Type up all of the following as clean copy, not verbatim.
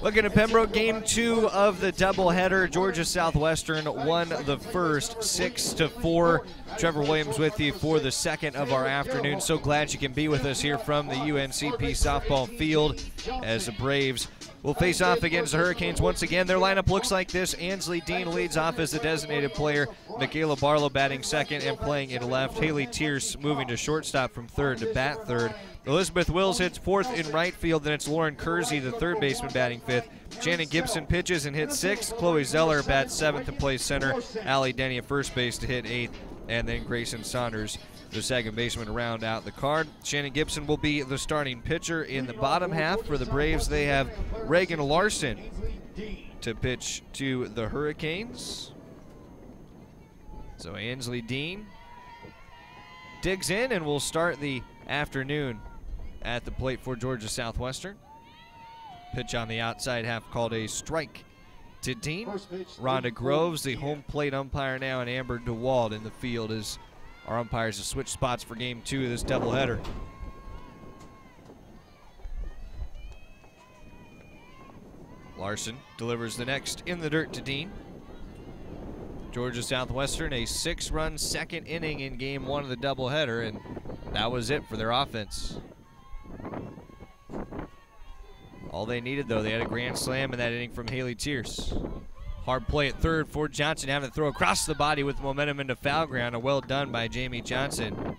Looking at Pembroke, game 2 of the doubleheader. Georgia Southwestern won the first 6-4. Trevor Williams with you for the second of our afternoon. So glad you can be with us here from the UNCP softball field as the Braves will face off against the Hurricanes once again. Their lineup looks like this. Ansley Dean leads off as the designated player. Michaela Barlow batting second and playing in left. Haley Tierce moving to shortstop from third to bat third. Elizabeth Wills hits fourth in right field. Then it's Lauren Kersey, the third baseman, batting fifth. Shannon Gibson pitches and hits sixth. Chloe Zeller bats seventh and plays center. Allie Denny at first base to hit eighth. And then Grayson Saunders, the second baseman, to round out the card. Shannon Gibson will be the starting pitcher in the bottom half. For the Braves, they have Reagan Larson to pitch to the Hurricanes. So Ansley Dean digs in and will start the afternoon at the plate for Georgia Southwestern. Pitch on the outside half called a strike to Dean. Rhonda Groves, the home plate umpire now, and Amber DeWald in the field as our umpires have switched spots for game 2 of this doubleheader. Larson delivers the next in the dirt to Dean. Georgia Southwestern, a 6-run second inning in game 1 of the doubleheader, and that was it for their offense. All they needed, though, they had a grand slam in that inning from Haley Tierce. Hard play at third for Johnson, having to throw across the body with momentum into foul ground. A well done by Jamie Johnson.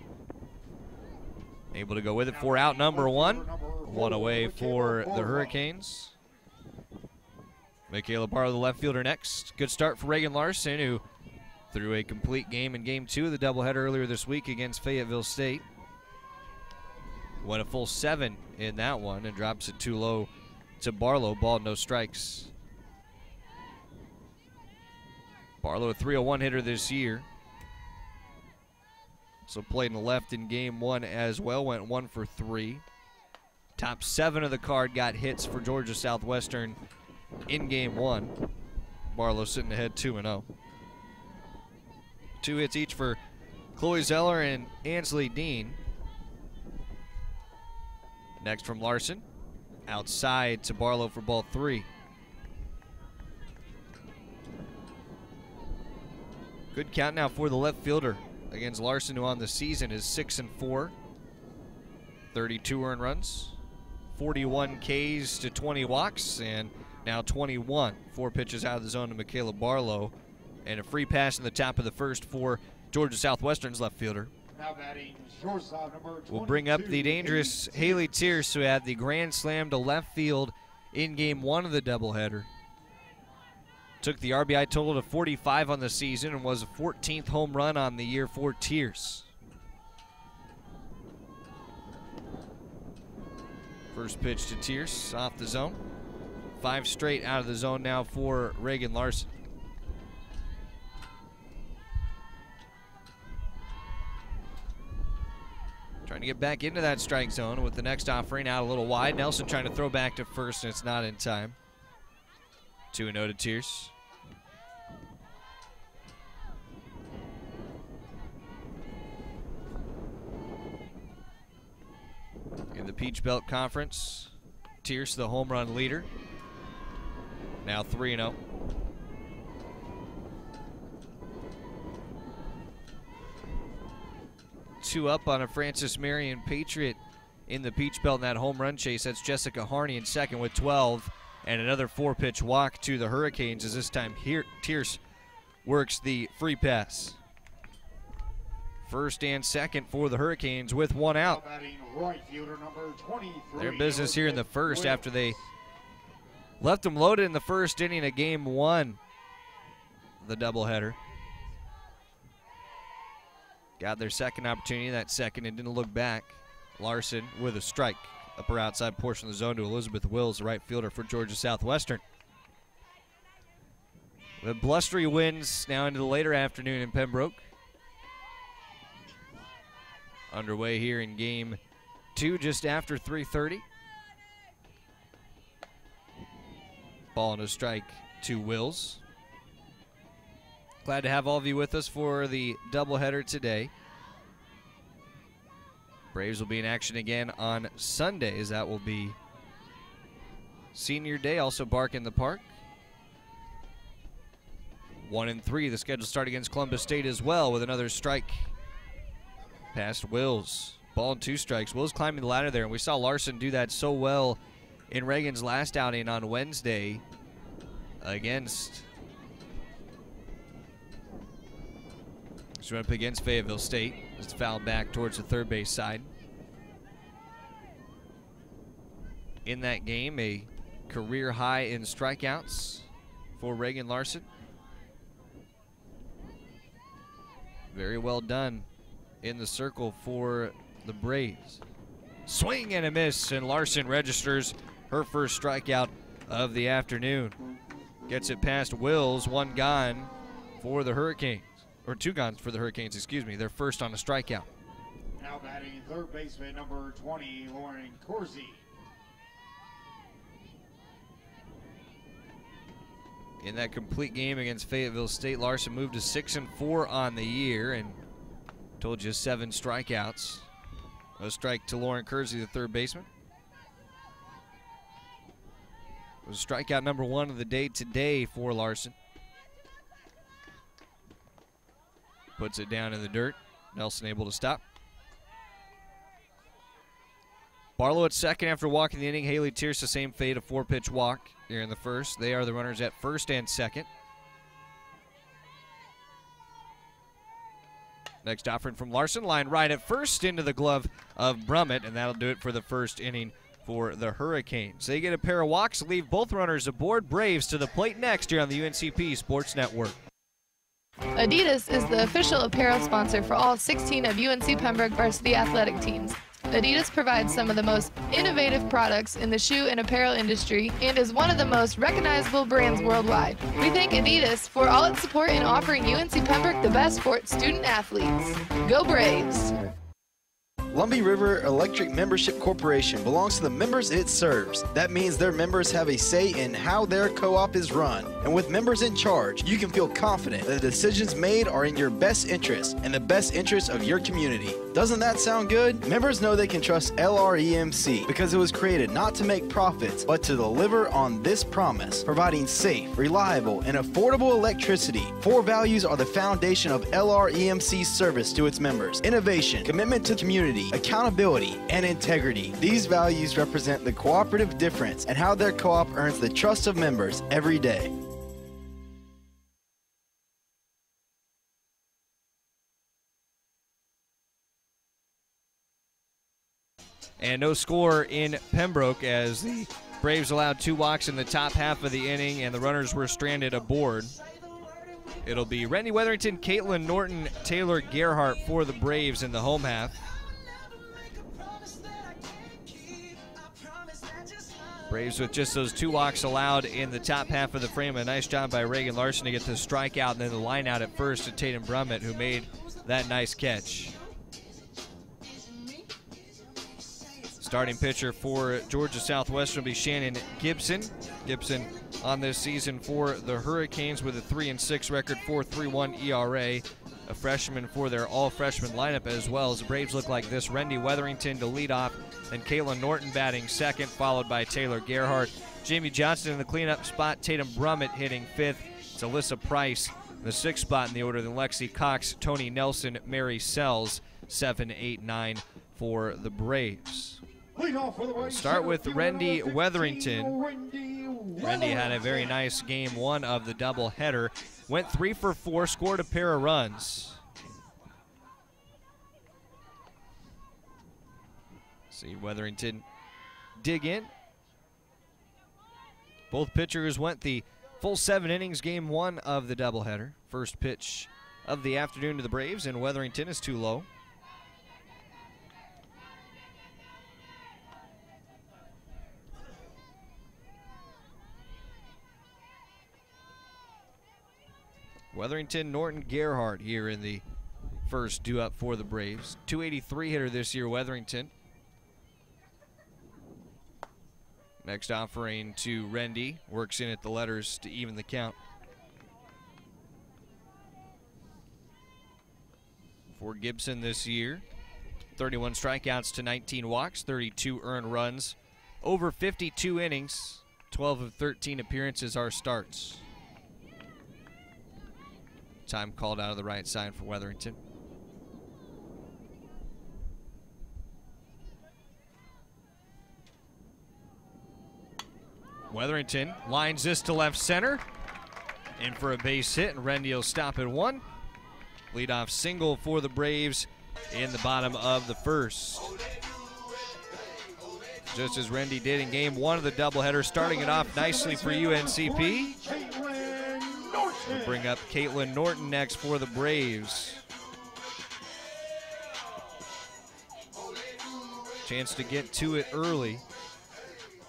Able to go with it for out number 1. One away for the Hurricanes. Michaela Barlow, the left fielder, next. Good start for Reagan Larson, who threw a complete game in game 2 of the doubleheader earlier this week against Fayetteville State. Went a full 7 in that one and drops it too low to Barlow. Ball, no strikes. Barlow, a 301 hitter this year. So played in the left in game 1 as well. Went 1 for 3. Top 7 of the card got hits for Georgia Southwestern in game 1. Barlow sitting ahead 2-0. 2 hits each for Chloe Zeller and Ansley Dean. Next from Larson. Outside to Barlow for ball 3. Good count now for the left fielder against Larson, who on the season is 6-4. 32 earned runs, 41 Ks to 20 walks, and now 21. 4 pitches out of the zone to Michaela Barlow, and a free pass in the top of the first for Georgia Southwestern's left fielder. Now batting shortstop number 22. We'll bring up the dangerous Haley Tierce, who had the grand slam to left field in game 1 of the doubleheader. Took the RBI total to 45 on the season and was a 14th home run on the year for Tierce. First pitch to Tierce off the zone. 5 straight out of the zone now for Reagan Larson. Trying to get back into that strike zone with the next offering out a little wide. Nelson trying to throw back to first, and it's not in time. 2-0 to Tierce. In the Peach Belt Conference, Tierce the home run leader. Now 3-0. Two up on a Francis Marion Patriot in the Peach Belt in that home run chase. That's Jessica Harney in second with 12. And another 4-pitch walk to the Hurricanes as this time here Tierce works the free pass. First and second for the Hurricanes with 1 out. Their business here in the first after they left them loaded in the first inning of game 1, the doubleheader. Got their second opportunity, that second, and didn't look back. Larson with a strike. Upper outside portion of the zone to Elizabeth Wills, the right fielder for Georgia Southwestern. The blustery winds now into the later afternoon in Pembroke. Underway here in game 2 just after 3:30. Ball and a strike to Wills. Glad to have all of you with us for the doubleheader today. Braves will be in action again on Sunday, as that will be Senior Day, also Bark in the Park. 1-3, the scheduled start against Columbus State as well with another strike past Wills. Ball and 2 strikes. Wills climbing the ladder there, and we saw Larson do that so well in Reagan's last outing on Wednesday against up against Fayetteville State. It's fouled back towards the third base side. In that game, a career high in strikeouts for Reagan Larson. Very well done in the circle for the Braves. Swing and a miss, and Larson registers her first strikeout of the afternoon. Gets it past Wills, 1 gone for the Hurricanes. Or 2 gone for the Hurricanes, excuse me. They're first on a strikeout. Now batting third baseman number 20, Lauren Corsi. In that complete game against Fayetteville State, Larson moved to 6-4 on the year, and told you 7 strikeouts. A strike to Lauren Kersey, the third baseman. It was strikeout number 1 of the day today for Larson. Puts it down in the dirt. Nelson able to stop. Barlow at second after walking the inning. Haley Tierce the same fate, a 4-pitch walk here in the first. They are the runners at first and second. Next offering from Larson, line right at first into the glove of Brummett, and that'll do it for the first inning for the Hurricanes. They get a pair of walks, leave both runners aboard. Braves to the plate next here on the UNCP Sports Network. Adidas is the official apparel sponsor for all 16 of UNC Pembroke varsity athletic teams. Adidas provides some of the most innovative products in the shoe and apparel industry and is one of the most recognizable brands worldwide. We thank Adidas for all its support in offering UNC Pembroke the best for its student athletes. Go Braves! Lumbee River Electric Membership Corporation belongs to the members it serves. That means their members have a say in how their co-op is run. And with members in charge, you can feel confident that the decisions made are in your best interest and the best interest of your community. Doesn't that sound good? Members know they can trust LREMC because it was created not to make profits, but to deliver on this promise, providing safe, reliable, and affordable electricity. 4 values are the foundation of LREMC's service to its members: innovation, commitment to community, accountability, and integrity. These values represent the cooperative difference and how their co-op earns the trust of members every day. And no score in Pembroke as the Braves allowed 2 walks in the top half of the inning and the runners were stranded aboard. It'll be Randy Weatherington, Caitlin Norton, Taylor Gerhart for the Braves in the home half. Braves with just those 2 walks allowed in the top half of the frame. A nice job by Reagan Larson to get the strikeout and then the line out at first to Tatum Brummett, who made that nice catch. Starting pitcher for Georgia Southwestern will be Shannon Gibson. Gibson on this season for the Hurricanes with a 3-6 record, 4.31 ERA. A freshman for their all-freshman lineup as well, as the Braves look like this. Randy Weatherington to lead off, then Caitlin Norton batting second, followed by Taylor Gerhart. Jamie Johnston in the cleanup spot, Tatum Brummett hitting 5th. It's Alyssa Price in the 6th spot in the order, then Lexi Cox, Tony Nelson, Mary Sells, 7, 8, 9 for the Braves. Start with Randy Weatherington. Randy had a very nice game 1 of the doubleheader. Went 3 for 4, scored a pair of runs. See Weatherington dig in. Both pitchers went the full 7 innings, game 1 of the doubleheader. First pitch of the afternoon to the Braves, and Weatherington is too low. Weatherington, Norton, Gerhart here in the first due up for the Braves. 283 hitter this year, Weatherington. Next offering to Rendy, works in at the letters to even the count. For Gibson this year, 31 strikeouts to 19 walks, 32 earned runs, over 52 innings. 12 of 13 appearances are starts. Time called out of the right side for Wetherington. Wetherington lines this to left center. In for a base hit, and Rendy will stop at one. Leadoff single for the Braves in the bottom of the first. Just as Rendy did in game one of the doubleheader, starting it off nicely for UNCP. We'll bring up Caitlin Norton next for the Braves. Chance to get to it early.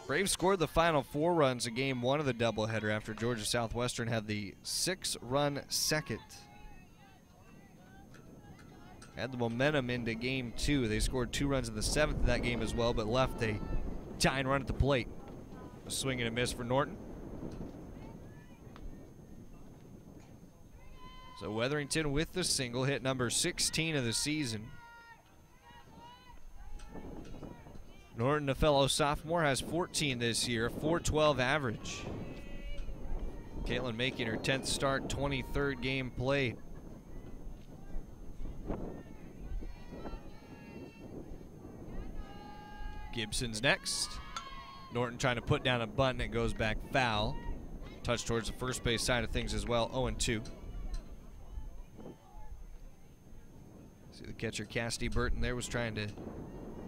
Braves scored the final 4 runs in game one of the doubleheader after Georgia Southwestern had the 6-run second. Had the momentum into game 2. They scored 2 runs in the 7th of that game as well, but left a tying run at the plate. A swing and a miss for Norton. So Wetherington with the single, hit number 16 of the season. Norton, a fellow sophomore, has 14 this year, a .412 average. Caitlin making her 10th start, 23rd game played. Gibson's next. Norton trying to put down a bunt, and it goes back foul. Touch towards the first base side of things as well, 0-2. See the catcher, Cassidy Burton, there was trying to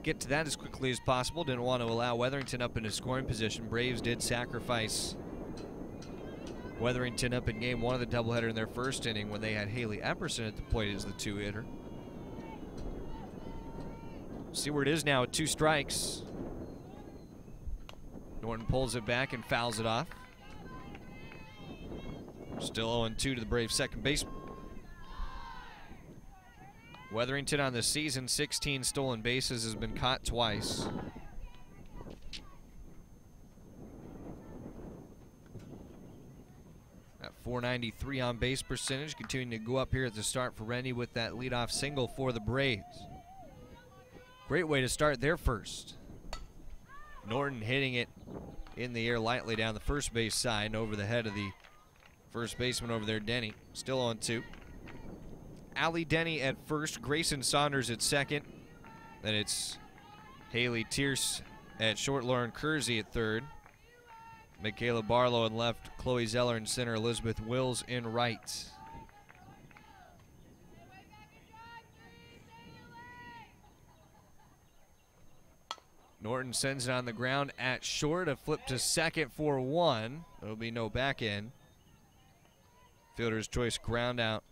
get to that as quickly as possible. Didn't want to allow Wetherington up into scoring position. Braves did sacrifice Wetherington up in game one of the doubleheader in their first inning when they had Haley Epperson at the plate as the 2-hitter. See where it is now with 2 strikes. Norton pulls it back and fouls it off. Still 0-2 to the Braves second baseman. Wetherington on the season, 16 stolen bases, has been caught twice. At .493 on base percentage, continuing to go up here at the start for Rennie with that leadoff single for the Braves. Great way to start their first. Norton hitting it in the air lightly down the first base side and over the head of the first baseman over there, Denny. Still on 2. Allie Denny at first, Grayson Saunders at second. Then it's Haley Tierce at short, Lauren Kersey at third. Michaela Barlow in left, Chloe Zeller in center, Elizabeth Wills in right. Norton sends it on the ground at short, a flip to second for 1. There'll be no back end. Fielder's choice ground out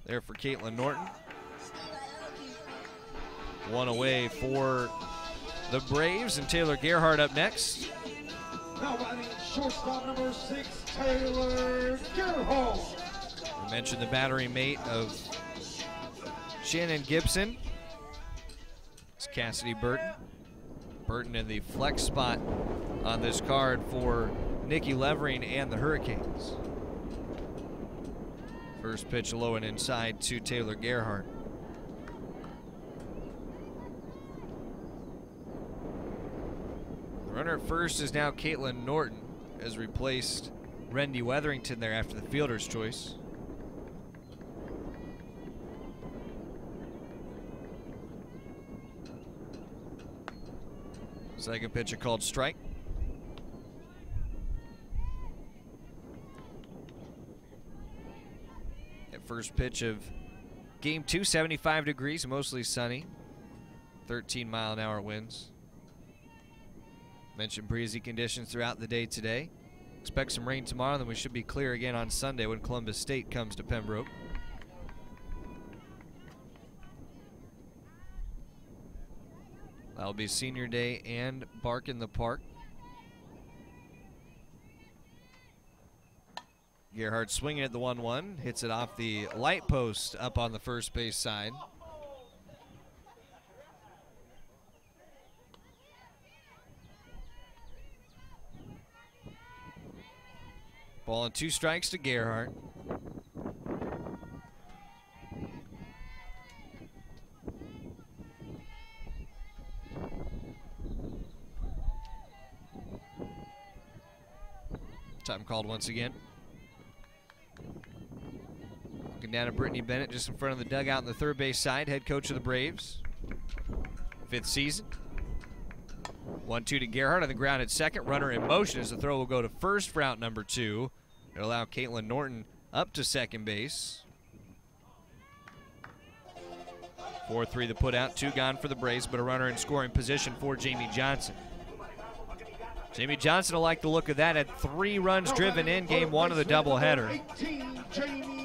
there for Caitlin Norton. 1 away for the Braves, and Taylor Gerhardt up next. Now batting shortstop number 6, Taylor Gerhardt. We mentioned the battery mate of Shannon Gibson. It's Cassidy Burton. Burton in the flex spot on this card for Nikki Levering and the Hurricanes. First pitch low and inside to Taylor Gerhardt. The runner at first is now Caitlin Norton, has replaced Rendy Wetherington there after the fielder's choice. Second pitch, a called strike. First pitch of game 2, 75 degrees, mostly sunny. 13-mile-an-hour winds. Mentioned breezy conditions throughout the day today. Expect some rain tomorrow, then we should be clear again on Sunday when Columbus State comes to Pembroke. That'll be senior day and Bark in the Park. Gerhardt swinging at the 1-1, hits it off the light post up on the first base side. Ball and 2 strikes to Gerhardt. Time called once again. Looking down at Brittany Bennett just in front of the dugout on the third base side, head coach of the Braves. 5th season. 1-2 to Gerhardt on the ground at second. Runner in motion as the throw will go to first for out number 2. It'll allow Caitlin Norton up to second base. 4-3 the put out, 2 gone for the Braves, but a runner in scoring position for Jamie Johnson. Jamie Johnson will like the look of that. Had 3 runs driven in game 1 of the doubleheader.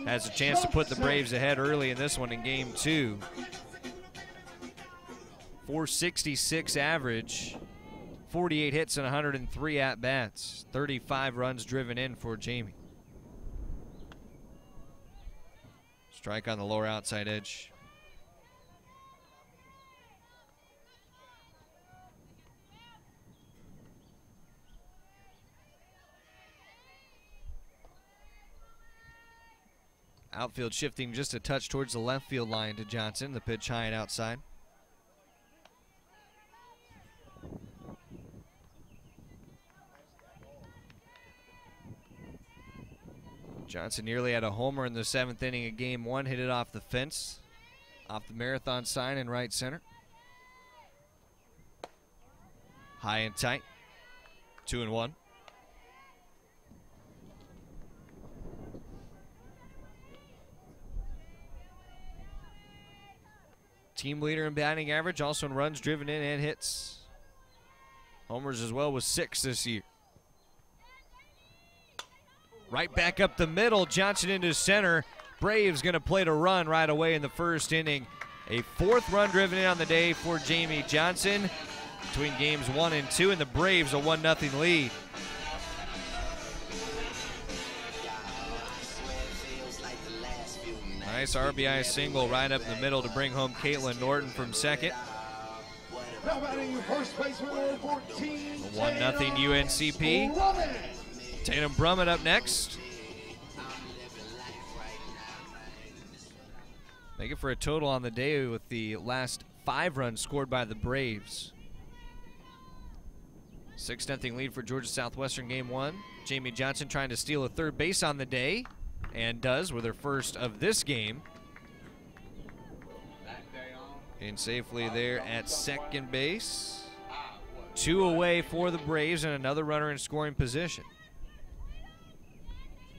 Has a chance to put the Braves ahead early in this one in game 2. 466 average, 48 hits and 103 at-bats. 35 runs driven in for Jamie. Strike on the lower outside edge. Outfield shifting just a touch towards the left field line to Johnson. The pitch high and outside. Johnson nearly had a homer in the 7th inning of game 1. Hit it off the fence, off the marathon sign in right center. High and tight. 2-1. Team leader in batting average, also in runs driven in and hits. Homers as well with 6 this year. Right back up the middle, Johnson into center. Braves going to play to run right away in the 1st inning. A 4th run driven in on the day for Jamie Johnson between games 1 and 2, and the Braves a 1-0 lead. Nice RBI single right up the middle to bring home Caitlin Norton from second. Now batting first baseman number 14, 1-0 UNCP. Tatum Brummett up next. Make it for a total on the day with the last 5 runs scored by the Braves. 6-0 lead for Georgia Southwestern game 1. Jamie Johnson trying to steal a third base on the day, and does with her first of this game. In safely there at second base. 2 away for the Braves and another runner in scoring position.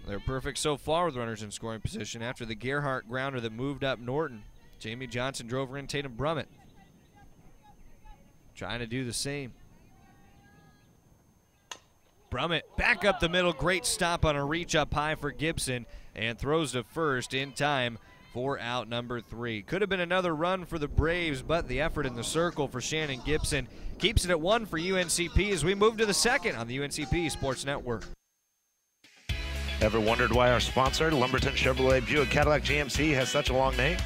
They're perfect so far with runners in scoring position after the Gerhardt grounder that moved up Norton. Jamie Johnson drove her in. Tatum Brummett trying to do the same. Brummett back up the middle. Great stop on a reach up high for Gibson and throws to first in time for out number 3. Could have been another run for the Braves, but the effort in the circle for Shannon Gibson keeps it at 1 for UNCP as we move to the 2nd on the UNCP Sports Network. Ever wondered why our sponsor, Lumberton Chevrolet Buick Cadillac GMC, has such a long name?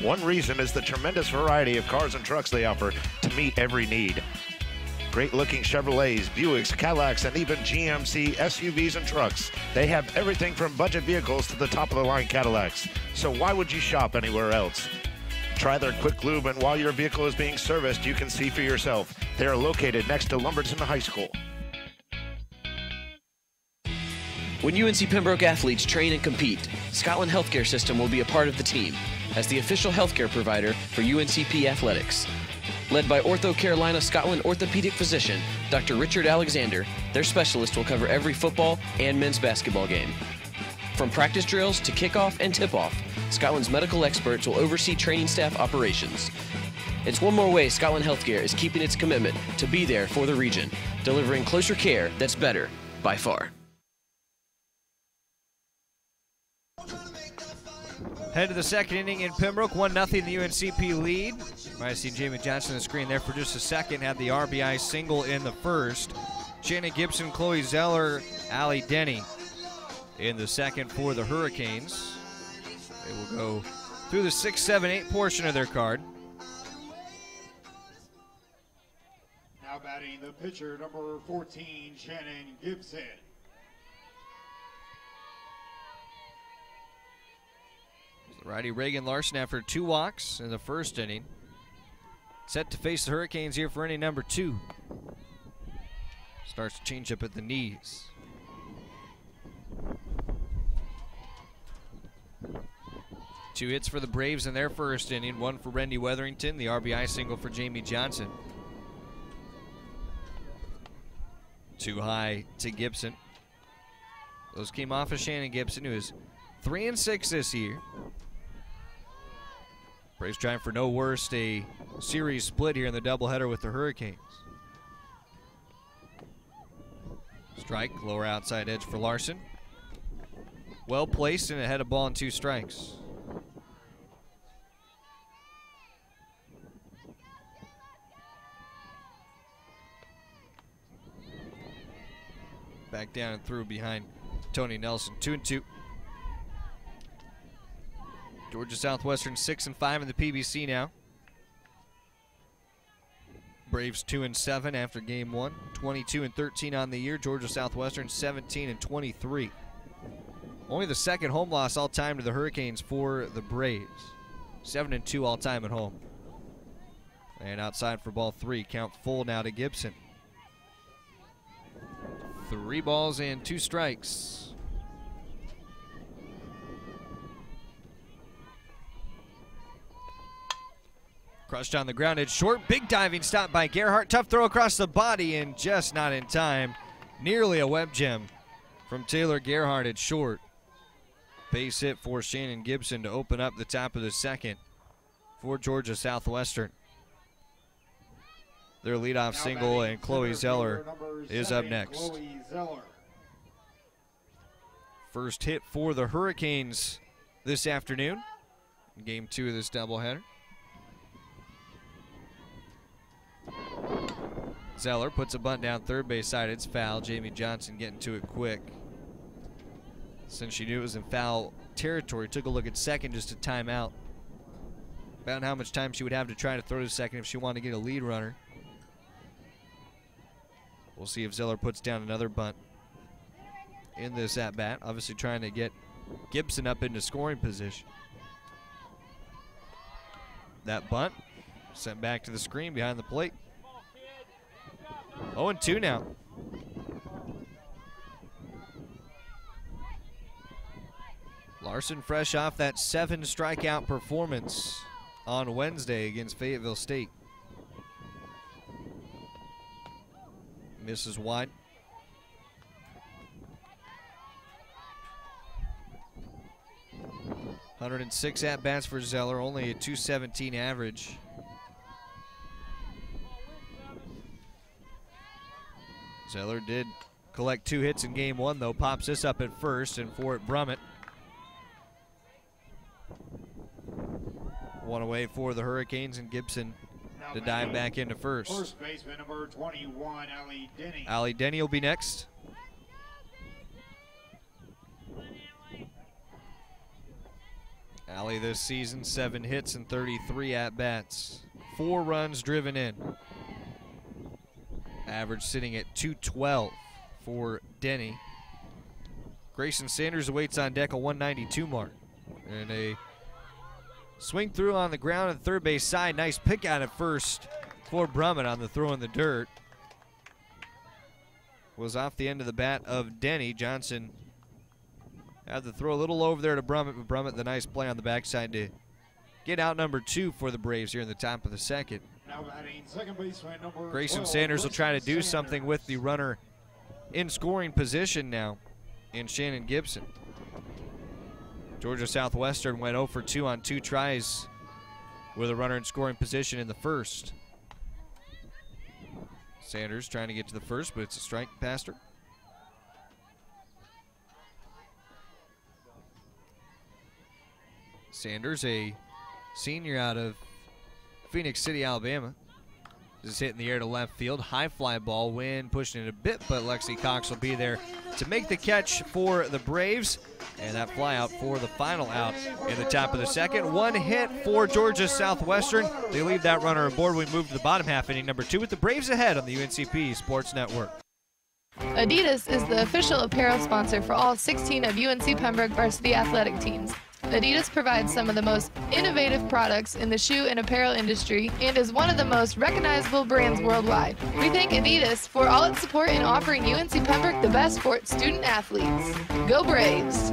One reason is the tremendous variety of cars and trucks they offer to meet every need. Great-looking Chevrolets, Buicks, Cadillacs, and even GMC SUVs and trucks. They have everything from budget vehicles to the top-of-the-line Cadillacs. So why would you shop anywhere else? Try their quick lube, and while your vehicle is being serviced, you can see for yourself. They are located next to Lumberton High School. When UNC Pembroke athletes train and compete, Scotland Healthcare System will be a part of the team as the official healthcare provider for UNCP athletics. Led by Ortho Carolina Scotland orthopedic physician Dr. Richard Alexander, their specialist will cover every football and men's basketball game. From practice drills to kickoff and tip-off, Scotland's medical experts will oversee training staff operations. It's one more way Scotland Healthcare is keeping its commitment to be there for the region, delivering closer care that's better by far. Head to the 2nd inning in Pembroke, 1-0 the UNCP lead. Might have seen Jamie Johnson on the screen there for just a second. Had the RBI single in the 1st. Shannon Gibson, Chloe Zeller, Allie Denny in the 2nd for the Hurricanes. They will go through the 6, 7, 8 portion of their card. Now batting the pitcher, number 14, Shannon Gibson. Righty Reagan Larson after 2 walks in the 1st inning. Set to face the Hurricanes here for inning number 2. Starts to change up at the knees. 2 hits for the Braves in their first inning, 1 for Randy Weatherington, the RBI single for Jamie Johnson. 2 high to Gibson. Those came off of Shannon Gibson, who is 3-6 this year. Braves trying for no worse a series split here in the doubleheader with the Hurricanes. Strike, lower outside edge for Larson. Well placed and ahead of ball and 2 strikes. Back down and through behind Tony Nelson. 2-2. Georgia Southwestern 6-5 in the PBC now. Braves 2-7 after game 1. 22-13 on the year. Georgia Southwestern 17-23. Only the second home loss all time to the Hurricanes for the Braves. 7-2 all time at home. And outside for ball 3. Count full now to Gibson. 3 balls and 2 strikes. Crushed on the ground, it's short. Big diving stop by Gerhardt. Tough throw across the body and just not in time. Nearly a web gem from Taylor Gerhardt at short. Base hit for Shannon Gibson to open up the top of the second for Georgia Southwestern. Their leadoff single, and Chloe Zeller is up next. First hit for the Hurricanes this afternoon in game 2 of this doubleheader. Zeller puts a bunt down third base side. It's foul. Jamie Johnson getting to it quick. Since she knew it was in foul territory, took a look at second just to time out. Found how much time she would have to try to throw to second if she wanted to get a lead runner. We'll see if Zeller puts down another bunt in this at-bat. Obviously trying to get Gibson up into scoring position. That bunt sent back to the screen behind the plate. 0-2 now. Larson fresh off that 7 strikeout performance on Wednesday against Fayetteville State. Misses wide. .106 at-bats for Zeller, only a .217 average. Zeller did collect 2 hits in game 1, though. Pops this up at first, and for it, Brummett. 1 away for the Hurricanes, and Gibson to dive back into first. First baseman number 21, Allie Denny. Allie Denny will be next. Allie this season, 7 hits and 33 at-bats. 4 runs driven in. Average sitting at .212 for Denny. Grayson Sanders awaits on deck, a 192 mark. And a swing through on the ground at the third base side. Nice pick out at first for Brummett on the throw in the dirt. Was off the end of the bat of Denny. Johnson had to throw a little over there to Brummett, but Brummett the nice play on the backside to get out number 2 for the Braves here in the top of the second. Now batting second baseman number Grayson 12, Sanders will try to do Sanders. something with the runner in scoring position now in Shannon Gibson. Georgia Southwestern went 0 for 2 on 2 tries with a runner in scoring position in the first. Sanders trying to get to the first, but it's a strike past her. Sanders, a senior out of Phoenix City, Alabama. Just hitting the air to left field. High fly ball, wind pushing it a bit, but Lexi Cox will be there to make the catch for the Braves. And that fly out for the final out in the top of the second. 1 hit for Georgia Southwestern. They leave that runner aboard. We move to the bottom half, inning number 2 with the Braves ahead on the UNCP Sports Network. Adidas is the official apparel sponsor for all 16 of UNC Pembroke varsity athletic teams. Adidas provides some of the most innovative products in the shoe and apparel industry and is one of the most recognizable brands worldwide. We thank Adidas for all its support in offering UNC Pembroke the best for its student athletes. Go Braves!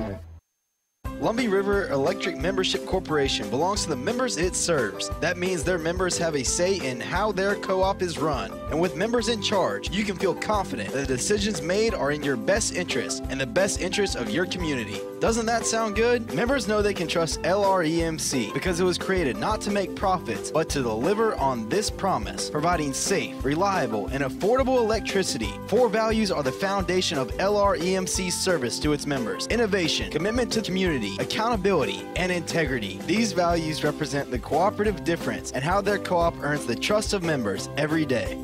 Lumbee River Electric Membership Corporation belongs to the members it serves. That means their members have a say in how their co-op is run. And with members in charge, you can feel confident that the decisions made are in your best interest and the best interest of your community. Doesn't that sound good? Members know they can trust LREMC because it was created not to make profits, but to deliver on this promise, providing safe, reliable, and affordable electricity. Four values are the foundation of LREMC's service to its members: innovation, commitment to community, accountability, and integrity. These values represent the cooperative difference and how their co-op earns the trust of members every day.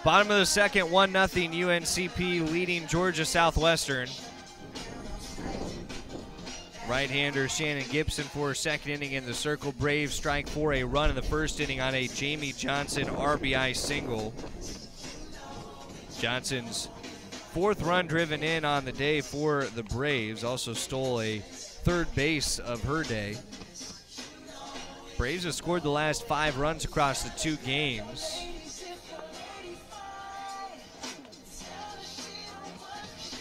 Bottom of the second, 1-0 UNCP leading Georgia Southwestern. Right-hander Shannon Gibson for a second inning in the circle. Braves strike for a run in the first inning on a Jamie Johnson RBI single. Johnson's fourth run driven in on the day for the Braves. Also stole a third base of her day. Braves have scored the last 5 runs across the 2 games.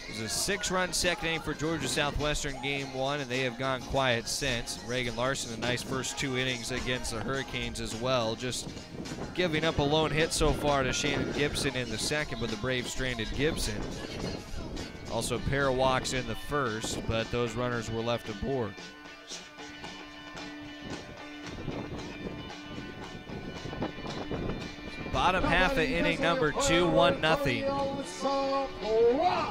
It was a 6-run second inning for Georgia Southwestern game 1, and they have gone quiet since. Reagan Larson, a nice first 2 innings against the Hurricanes as well. Just giving up a lone hit so far to Shannon Gibson in the second, but the Braves stranded Gibson. Also a pair of walks in the first, but those runners were left aboard. Bottom half of inning number 2, 1-0.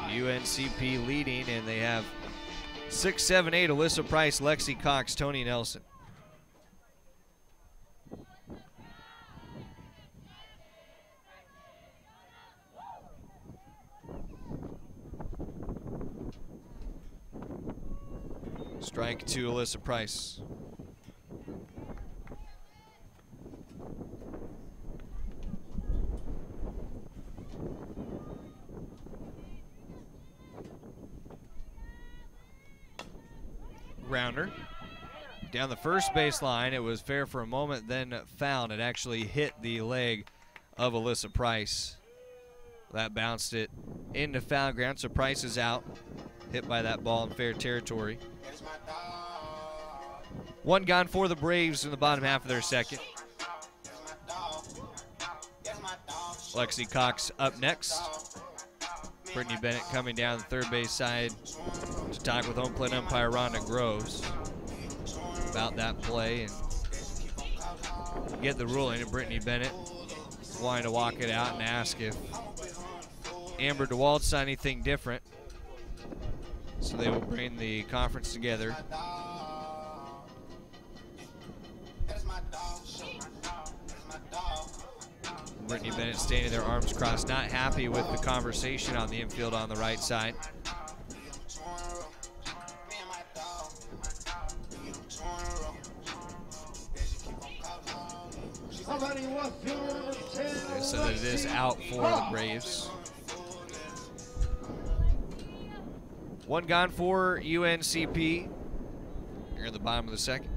UNCP leading, and they have 6, 7, 8, Alyssa Price, Lexi Cox, Tony Nelson. Strike to Alyssa Price. Grounder down the first baseline. It was fair for a moment, then fouled. It actually hit the leg of Alyssa Price. That bounced it into foul ground, so Price is out. Hit by that ball in fair territory. 1 gone for the Braves in the bottom half of their second. Lexi Cox up next. Brittany Bennett coming down the third base side to talk with home plate umpire Rhonda Groves about that play and get the ruling. And Brittany Bennett wanting to walk it out and ask if Amber DeWalt saw anything different. So they will bring the conference together. Brittany Bennett standing there, arms crossed, not happy with the conversation on the infield on the right side. They said that it is out for the Braves. 1 gone for UNCP here at the bottom of the second.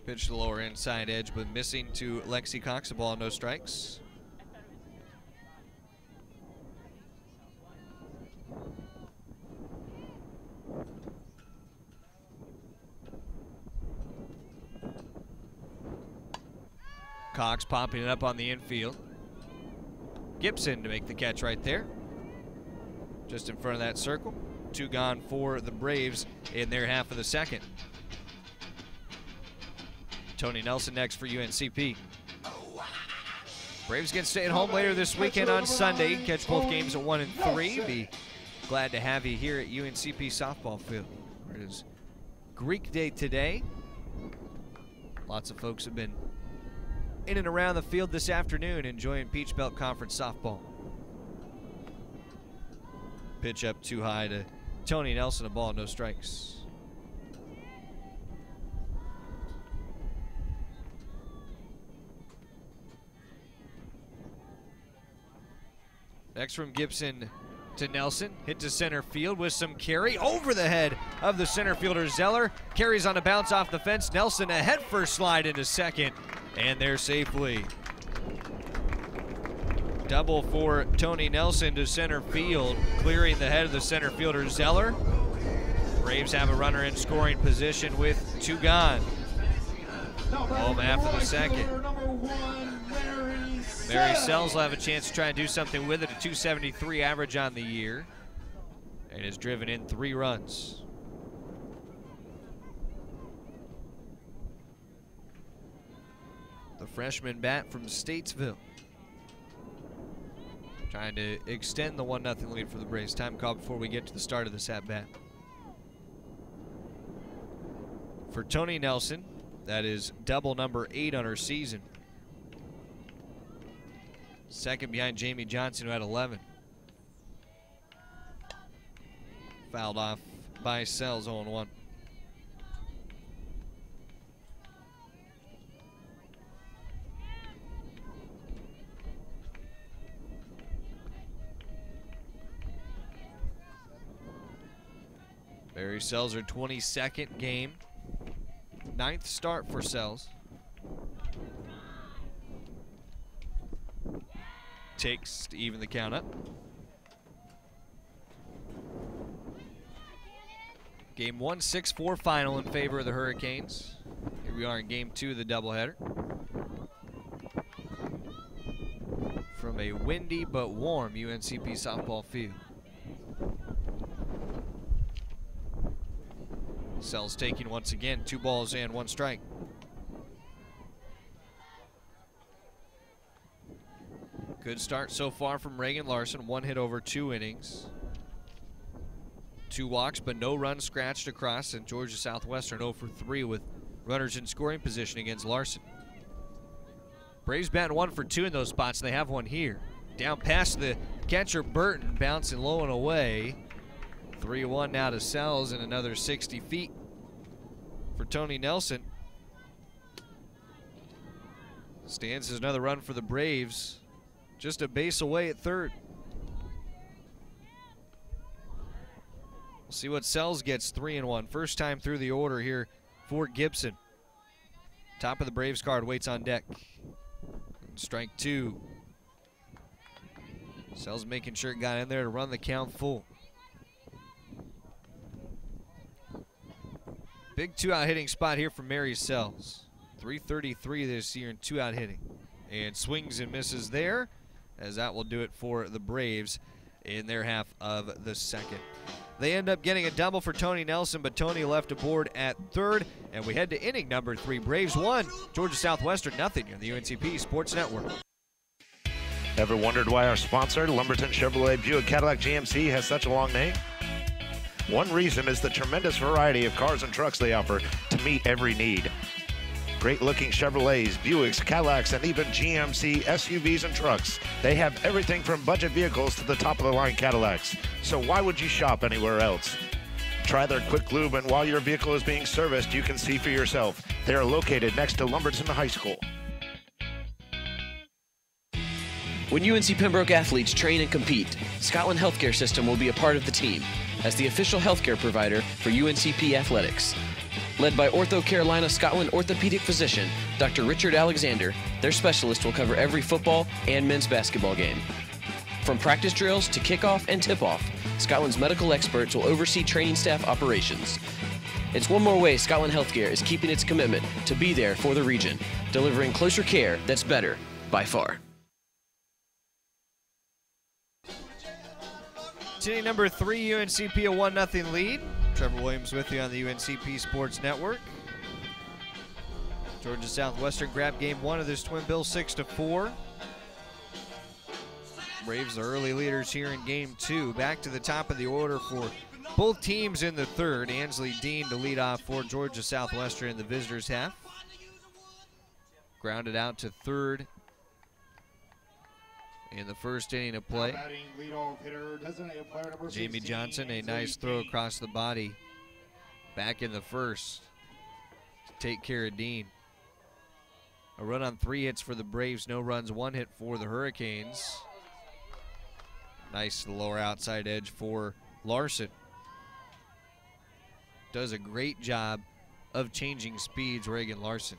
Pitch to the lower inside edge, but missing to Lexi Cox. A ball, no strikes. Cox popping it up on the infield. Gibson to make the catch right there. Just in front of that circle. 2 gone for the Braves in their half of the second. Tony Nelson next for UNCP. Braves get to stay at home later this weekend on Sunday. Catch both games at 1 and 3. Be glad to have you here at UNCP softball field. It is Greek Day today. Lots of folks have been in and around the field this afternoon enjoying Peach Belt Conference softball. Pitch up too high to Tony Nelson, a ball, no strikes. Next from Gibson to Nelson, hit to center field with some carry over the head of the center fielder Zeller. Carries on a bounce off the fence. Nelson a head first slide into second, and there safely. Double for Tony Nelson to center field, clearing the head of the center fielder Zeller. Braves have a runner in scoring position with 2 gone. Home after the second. Mary Sells will have a chance to try and do something with it. A 273 average on the year, and has driven in 3 runs. The freshman bat from Statesville, trying to extend the 1-0 lead for the Braves. Time call before we get to the start of this at-bat. For Tony Nelson, that is double number 8 on her season. Second behind Jamie Johnson, who had 11. Fouled off by Sells, 0-1. Barry Sells, her 22nd game. 9th start for Sells. Takes to even the count up. Game 1, 6-4 final in favor of the Hurricanes. Here we are in game 2 of the doubleheader. From a windy but warm UNCP softball field. Sells taking once again, 2 balls and 1 strike. Good start so far from Reagan Larson. 1 hit over 2 innings. 2 walks, but no runs scratched across. And Georgia Southwestern 0 for 3 with runners in scoring position against Larson. Braves batting 1 for 2 in those spots, and they have one here. Down past the catcher Burton, bouncing low and away. 3-1 now to Sells, and another 60 feet for Tony Nelson. Stands as another run for the Braves. Just a base away at third. We'll see what Sells gets. 3-1. First time through the order here for Gibson. Top of the Braves card waits on deck. Strike 2. Sells making sure it got in there to run the count full. Big 2-out hitting spot here for Mary Sells. 333 this year in 2-out hitting. And swings and misses there, as that will do it for the Braves in their half of the second. They end up getting a double for Tony Nelson, but Tony left aboard at third, and we head to inning number 3. Braves 1, Georgia Southwestern 0 on the UNCP Sports Network. Ever wondered why our sponsor, Lumberton Chevrolet Buick Cadillac GMC, has such a long name? One reason is the tremendous variety of cars and trucks they offer to meet every need. Great-looking Chevrolets, Buicks, Cadillacs, and even GMC SUVs and trucks. They have everything from budget vehicles to the top-of-the-line Cadillacs. So why would you shop anywhere else? Try their quick lube, and while your vehicle is being serviced, you can see for yourself. They are located next to Lumberton High School. When UNC Pembroke athletes train and compete, Scotland Healthcare System will be a part of the team as the official healthcare provider for UNCP athletics. Led by Ortho Carolina Scotland orthopedic physician Dr. Richard Alexander, their specialist will cover every football and men's basketball game. From practice drills to kickoff and tip-off, Scotland's medical experts will oversee training staff operations. It's one more way Scotland Healthcare is keeping its commitment to be there for the region, delivering closer care that's better by far. Inning number 3, UNCP a 1-0 lead. Trevor Williams with you on the UNCP Sports Network. Georgia Southwestern grabbed game 1 of this twin bill 6-4. Braves are early leaders here in game 2. Back to the top of the order for both teams in the third. Ansley Dean to lead off for Georgia Southwestern in the visitors' half. Grounded out to third in the first inning of play. Jamie Johnson, a nice throw across the body back in the first to take care of Dean. A run on 3 hits for the Braves, no runs, 1 hit for the Hurricanes. Nice lower outside edge for Larson. Does a great job of changing speeds, Reagan Larson.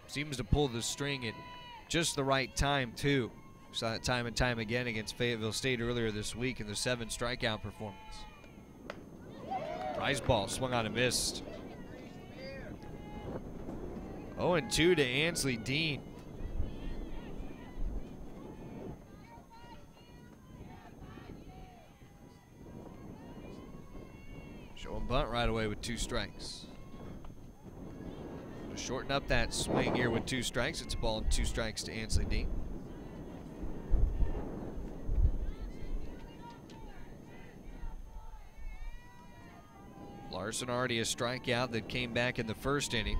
Seems to pull the string at just the right time, too. Saw that time and time again against Fayetteville State earlier this week in the 7 strikeout performance. Rise ball swung on and missed. 0-2 to Ansley Dean. Showing bunt right away with 2 strikes. To shorten up that swing here with 2 strikes, it's a ball and 2 strikes to Ansley Dean. Larson already a strikeout that came back in the first inning.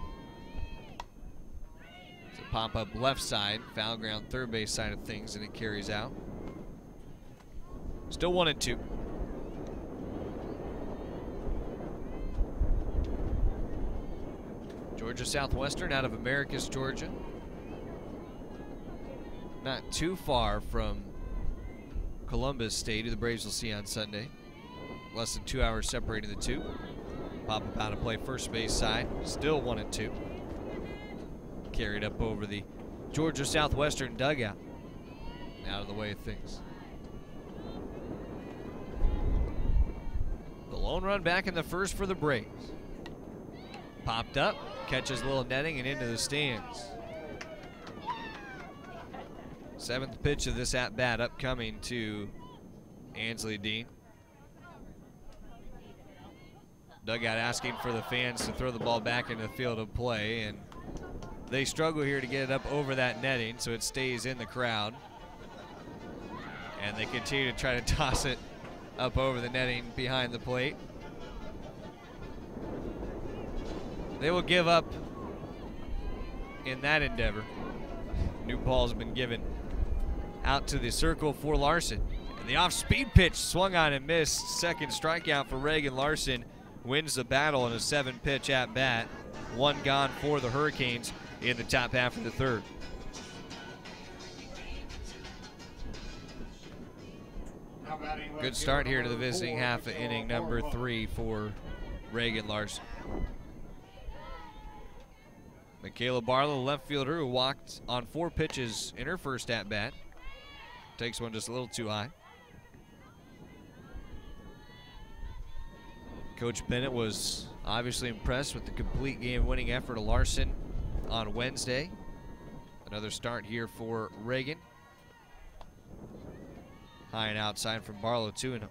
It's a pop up left side, foul ground third base side of things, and it carries out. Still 1-2. Georgia Southwestern out of Americus, Georgia. Not too far from Columbus State, who the Braves will see on Sunday. Less than 2 hours separating the two. Pop up out of play first base side. Still 1-2. Carried up over the Georgia Southwestern dugout. Out of the way of things. The lone run back in the first for the Braves. Popped up, catches a little netting and into the stands. 7th pitch of this at-bat upcoming to Ansley Dean. Dugout asking for the fans to throw the ball back into the field of play, and they struggle here to get it up over that netting, so it stays in the crowd. And they continue to try to toss it up over the netting behind the plate. They will give up in that endeavor. New ball's been given out to the circle for Larson. And the off-speed pitch swung on and missed. Second strikeout for Reagan Larson. Wins the battle in a 7-pitch at-bat. 1 gone for the Hurricanes in the top half of the third. Good start here to the visiting half of inning number 3 for Reagan Larson. Michaela Barlow, left fielder, who walked on 4 pitches in her first at-bat. Takes one just a little too high. Coach Bennett was obviously impressed with the complete game-winning effort of Larson on Wednesday. Another start here for Reagan. High and outside from Barlow, 2-0.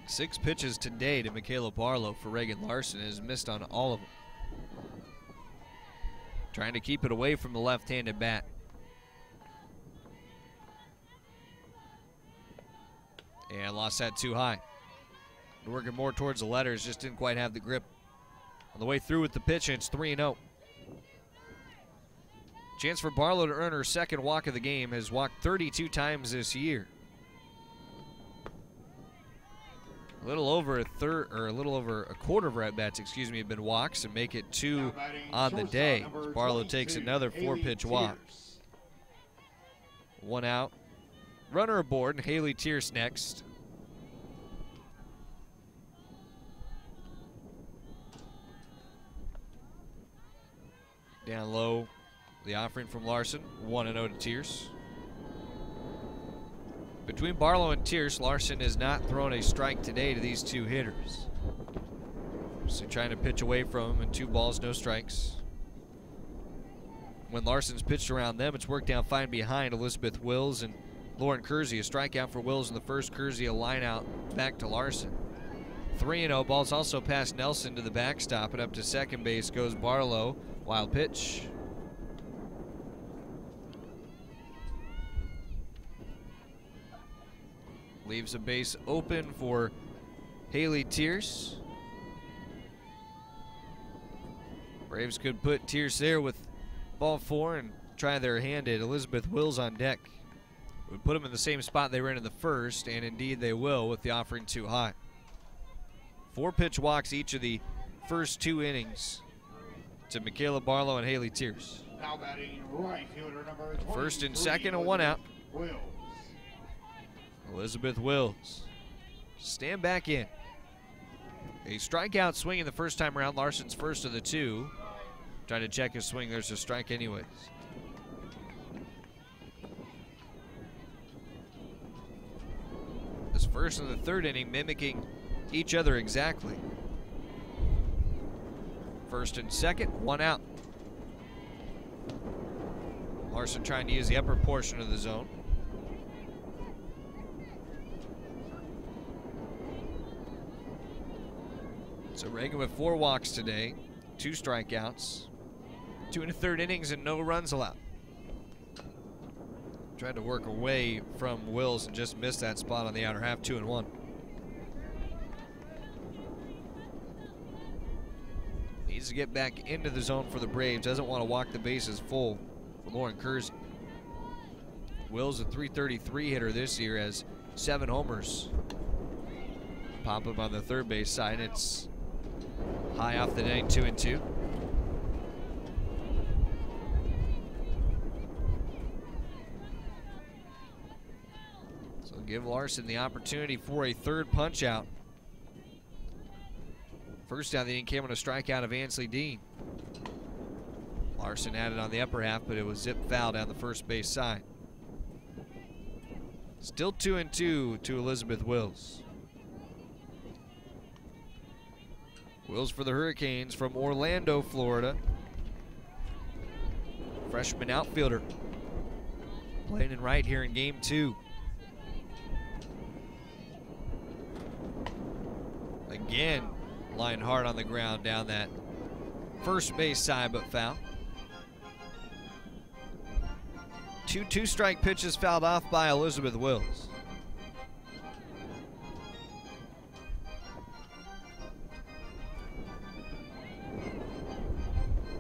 6 pitches today to Michaela Barlow for Reagan Larson, has missed on all of them. Trying to keep it away from the left-handed bat. And lost that too high. Working more towards the letters, just didn't quite have the grip. On the way through with the pitch, and it's 3-0. Chance for Barlow to earn her second walk of the game. Has walked 32 times this year. A little over a quarter of her at-bats, have been walks, and make it 2 on the day. Barlow takes another 4-pitch walk. 1 out. Runner aboard, and Haley Tierce next. Down low, the offering from Larson, 1-0 to Tierce. Between Barlow and Tierce, Larson has not thrown a strike today to these 2 hitters. So trying to pitch away from them, and 2 balls, no strikes. When Larson's pitched around them, it's worked out fine behind Elizabeth Wills and Lauren Kersey. A strikeout for Wills in the first, Kersey a line out back to Larson. 3-0, ball's also past Nelson to the backstop, and up to second base goes Barlow. Wild pitch. Leaves a base open for Haley Tierce. Braves could put Tierce there with ball 4 and try their hand at Elizabeth Wills on deck. Would put them in the same spot they were in the first, and indeed they will with the offering too high. 4 pitch walks each of the first 2 innings to Michaela Barlow and Haley Tierce. Now batting right fielder number 22, First and second and 1 out. Wills. Elizabeth Wills. Stand back in. A strikeout swing in the first time around. Larson's first of the two. Trying to check his swing. There's a strike anyways. This first and the third inning mimicking each other exactly. First and second, one out. Larson trying to use the upper portion of the zone. So Reagan with 4 walks today, 2 strikeouts, 2 1/3 innings and no runs allowed. Tried to work away from Wills and just missed that spot on the outer half, 2-1. Needs to get back into the zone for the Braves. Doesn't want to walk the bases full for Lauren Kersey. Wills a .333 hitter this year, has 7 homers. Pop up on the third base side. It's high off the netting, 2-2. So give Larson the opportunity for a third punch out. First down the inning came on a strikeout of Ansley Dean. Larson had it on the upper half, but it was zip foul down the first base side. Still 2-2 to Elizabeth Wills. Wills for the Hurricanes from Orlando, Florida. Freshman outfielder. Playing in right here in game 2. Again, lying hard on the ground down that first base side, but foul. 2 2-strike pitches fouled off by Elizabeth Wills.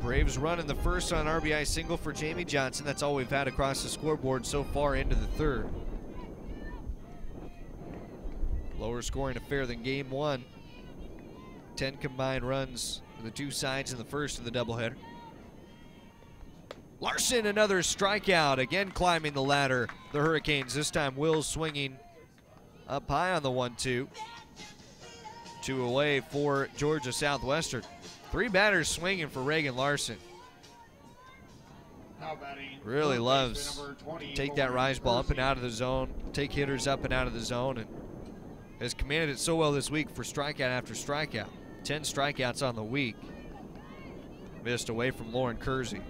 Braves run in the first on RBI single for Jamie Johnson. That's all we've had across the scoreboard so far into the third. Lower scoring affair than game 1. 10 combined runs for the two sides in the first of the doubleheader. Larson, another strikeout, again climbing the ladder. The Hurricanes, this time Wills swinging up high on the 1-2. 2 away for Georgia Southwestern. 3 batters swinging for Reagan Larson. Really loves take that rise ball up and out of the zone, take hitters up and out of the zone, and has commanded it so well this week for strikeout after strikeout. 10 strikeouts on the week. Missed away from Lauren Kersey.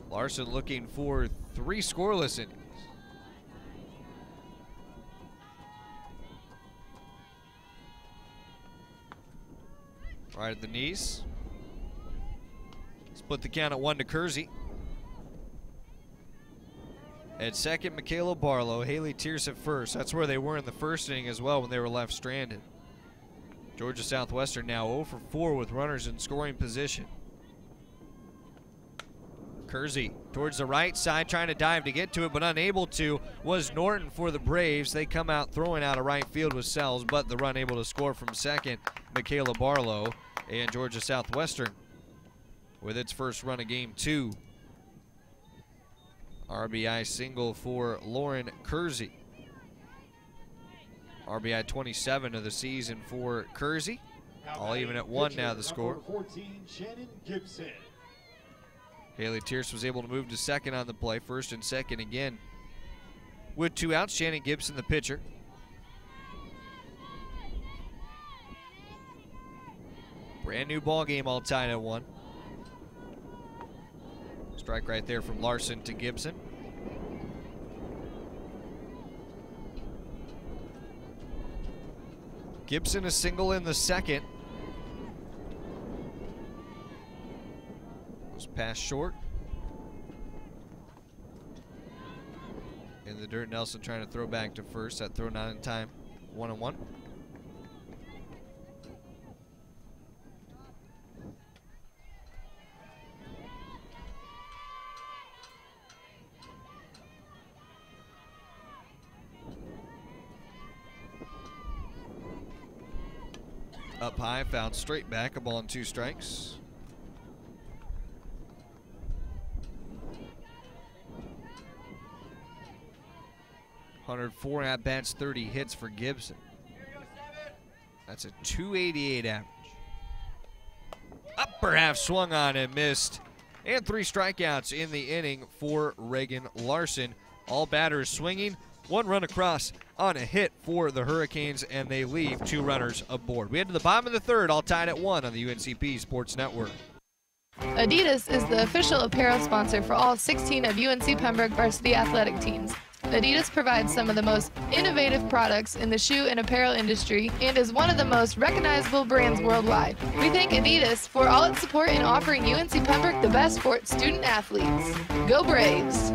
Larson looking for 3 scoreless innings. Right at the knees. Split the count at 1 to Kersey. At second, Michaela Barlow. Haley Tierce at first. That's where they were in the first inning as well when they were left stranded. Georgia Southwestern now 0 for 4 with runners in scoring position. Kersey towards the right side, trying to dive to get to it, but unable to, was Norton for the Braves. They come out throwing out of right field with Sells, but the run able to score from second, Michaela Barlow, and Georgia Southwestern with its first run of game 2. RBI single for Lauren Kersey. RBI 27 of the season for Kersey. All even at 1 now the score. 14, Shannon Gibson. Haley Tierce was able to move to second on the play, first and second again. With 2 outs, Shannon Gibson the pitcher. Brand new ball game, all tied at 1. Strike right there from Larson to Gibson. Gibson a single in the second. Was passed short. In the dirt, Nelson trying to throw back to first. That throw not in time. 1-1. Up high, fouled straight back, a ball and 2 strikes. 104 at-bats, 30 hits for Gibson. That's a 288 average. Upper half swung on and missed. And 3 strikeouts in the inning for Reagan Larson. All batters swinging. 1 run across on a hit for the Hurricanes, and they leave 2 runners aboard. We head to the bottom of the 3rd, all tied at 1 on the UNCP Sports Network. Adidas is the official apparel sponsor for all 16 of UNC Pembroke varsity athletic teams. Adidas provides some of the most innovative products in the shoe and apparel industry and is one of the most recognizable brands worldwide. We thank Adidas for all its support in offering UNC Pembroke the best for its student athletes. Go Braves!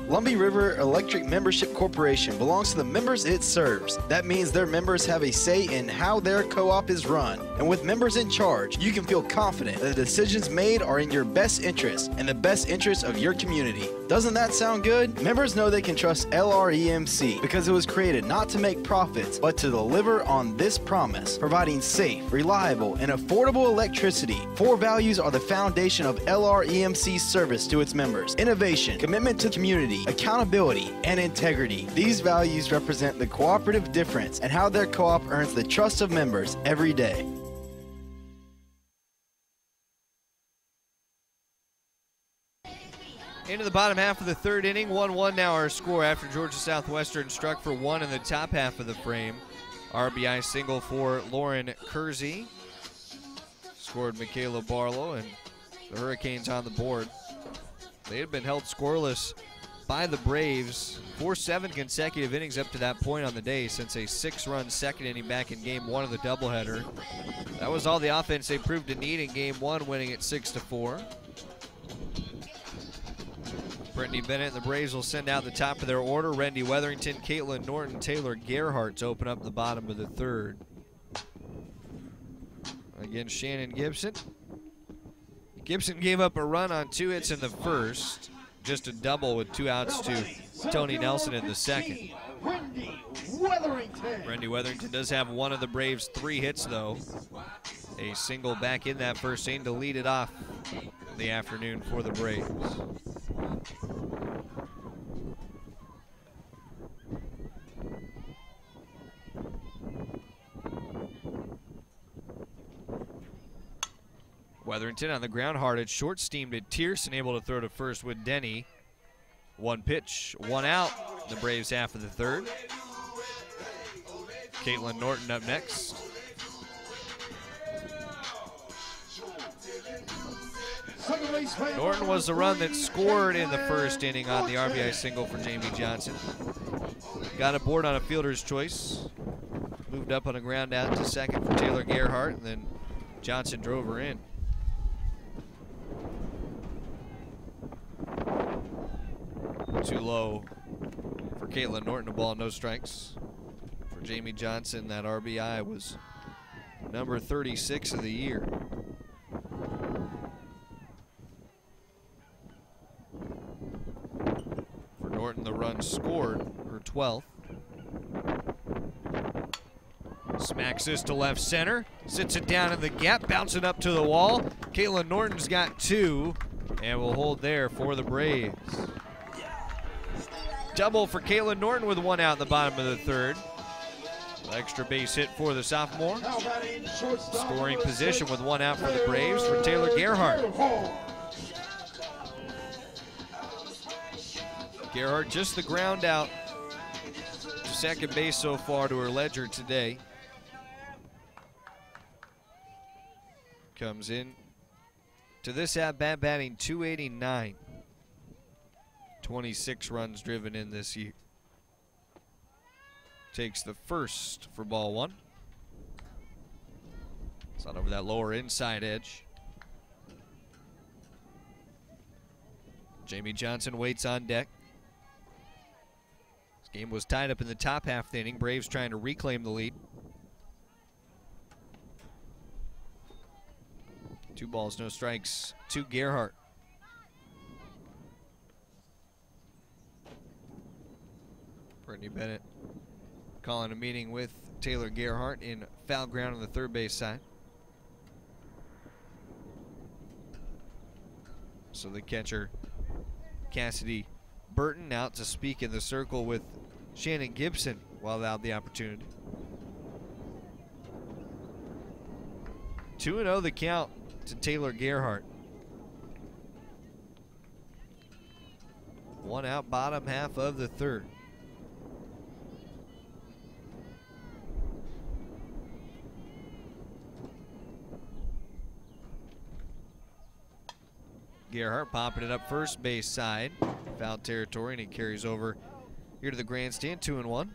Lumbee River Electric Membership Corporation belongs to the members it serves. That means their members have a say in how their co-op is run. And with members in charge, you can feel confident that the decisions made are in your best interest and the best interest of your community. Doesn't that sound good? Members know they can trust LREMC because it was created not to make profits, but to deliver on this promise, providing safe, reliable, and affordable electricity. 4 values are the foundation of LREMC's service to its members: innovation, commitment to community, accountability, and integrity. These values represent the cooperative difference and how their co-op earns the trust of members every day. Into the bottom half of the 3rd inning, 1-1 now our score after Georgia Southwestern struck for 1 in the top half of the frame. RBI single for Lauren Kersey. Scored Michaela Barlow, and the Hurricanes on the board. They had been held scoreless by the Braves for 7 consecutive innings up to that point on the day, since a 6-run second inning back in Game 1 of the doubleheader. That was all the offense they proved to need in Game 1, winning it 6-4. Brittany Bennett and the Braves will send out the top of their order. Rendy Weatherington, Caitlin Norton, Taylor Gerhardt to open up the bottom of the 3rd. Again, Shannon Gibson. Gibson gave up a run on 2 hits in the 1st. Just a double with 2 outs to Tony Nelson in the 2nd. Rendy Weatherington does have one of the Braves' 3 hits, though. A single back in that 1st inning to lead it off the afternoon for the Braves. Weatherington on the ground, hard at short, steamed at Tierson, able to throw to first with Denny. 1 pitch, 1 out, the Braves half of the 3rd. Caitlin Norton up next. Norton was the run that scored in the 1st inning on the RBI single for Jamie Johnson. Got aboard on a fielder's choice. Moved up on a ground out to 2nd for Taylor Gerhardt, and then Johnson drove her in. Too low for Caitlin Norton, a ball, no strikes. For Jamie Johnson, that RBI was number 36 of the year. For Norton, the run scored, her 12th. Smacks this to left center, sits it down in the gap, bouncing up to the wall. Caitlin Norton's got 2, and will hold there for the Braves. Double for Caitlin Norton with 1 out in the bottom of the 3rd. Extra base hit for the sophomore. Scoring position with 1 out for the Braves for Taylor Gerhardt. Gerhardt just the ground out to 2nd base so far to her ledger today. Comes in to this at-bat batting .289. 26 runs driven in this year. Takes the first for ball 1. It's not over that lower inside edge. Jamie Johnson waits on deck. This game was tied up in the top half of the inning. Braves trying to reclaim the lead. 2 balls, no strikes to Gerhardt. Brittany Bennett calling a meeting with Taylor Gerhardt in foul ground on the 3rd base side. So the catcher, Cassidy Burton, out to speak in the circle with Shannon Gibson while allowed the opportunity. 2-0 the count to Taylor Gerhardt. One out, bottom half of the third. Gerhardt popping it up first base side. Foul territory, and he carries over here to the grandstand, 2-1.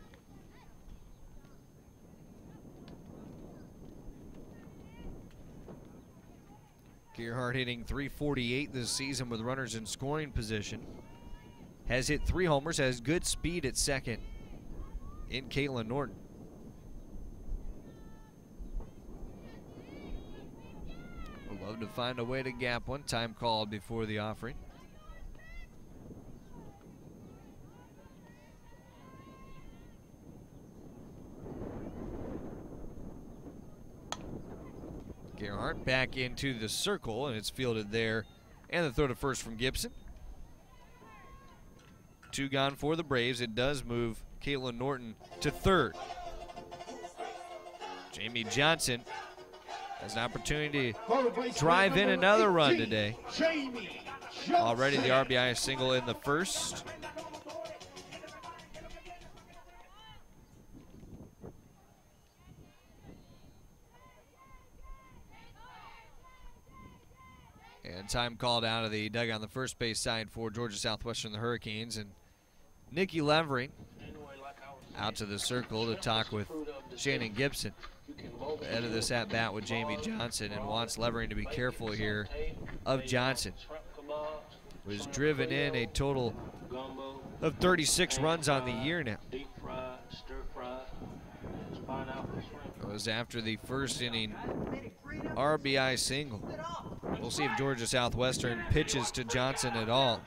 Gerhardt hitting .348 this season with runners in scoring position. Has hit 3 homers, has good speed at second in Caitlin Norton. Would love to find a way to gap one. Time called before the offering. Gerhardt back into the circle, and it's fielded there. And the throw to first from Gibson. 2 gone for the Braves. It does move Caitlin Norton to third. Jamie Johnson has an opportunity to drive in another run today. Already the RBI single in the first. And time called out of the dugout on the first base side for Georgia Southwestern, the Hurricanes. And Nikki Levering out to the circle to talk with Shannon Gibson ahead of this at-bat with Jamie Johnson, and wants Levering to be careful here of Johnson. Was driven in a total of 36 runs on the year now. It was after the first inning RBI single. We'll see if Georgia Southwestern pitches to Johnson at all.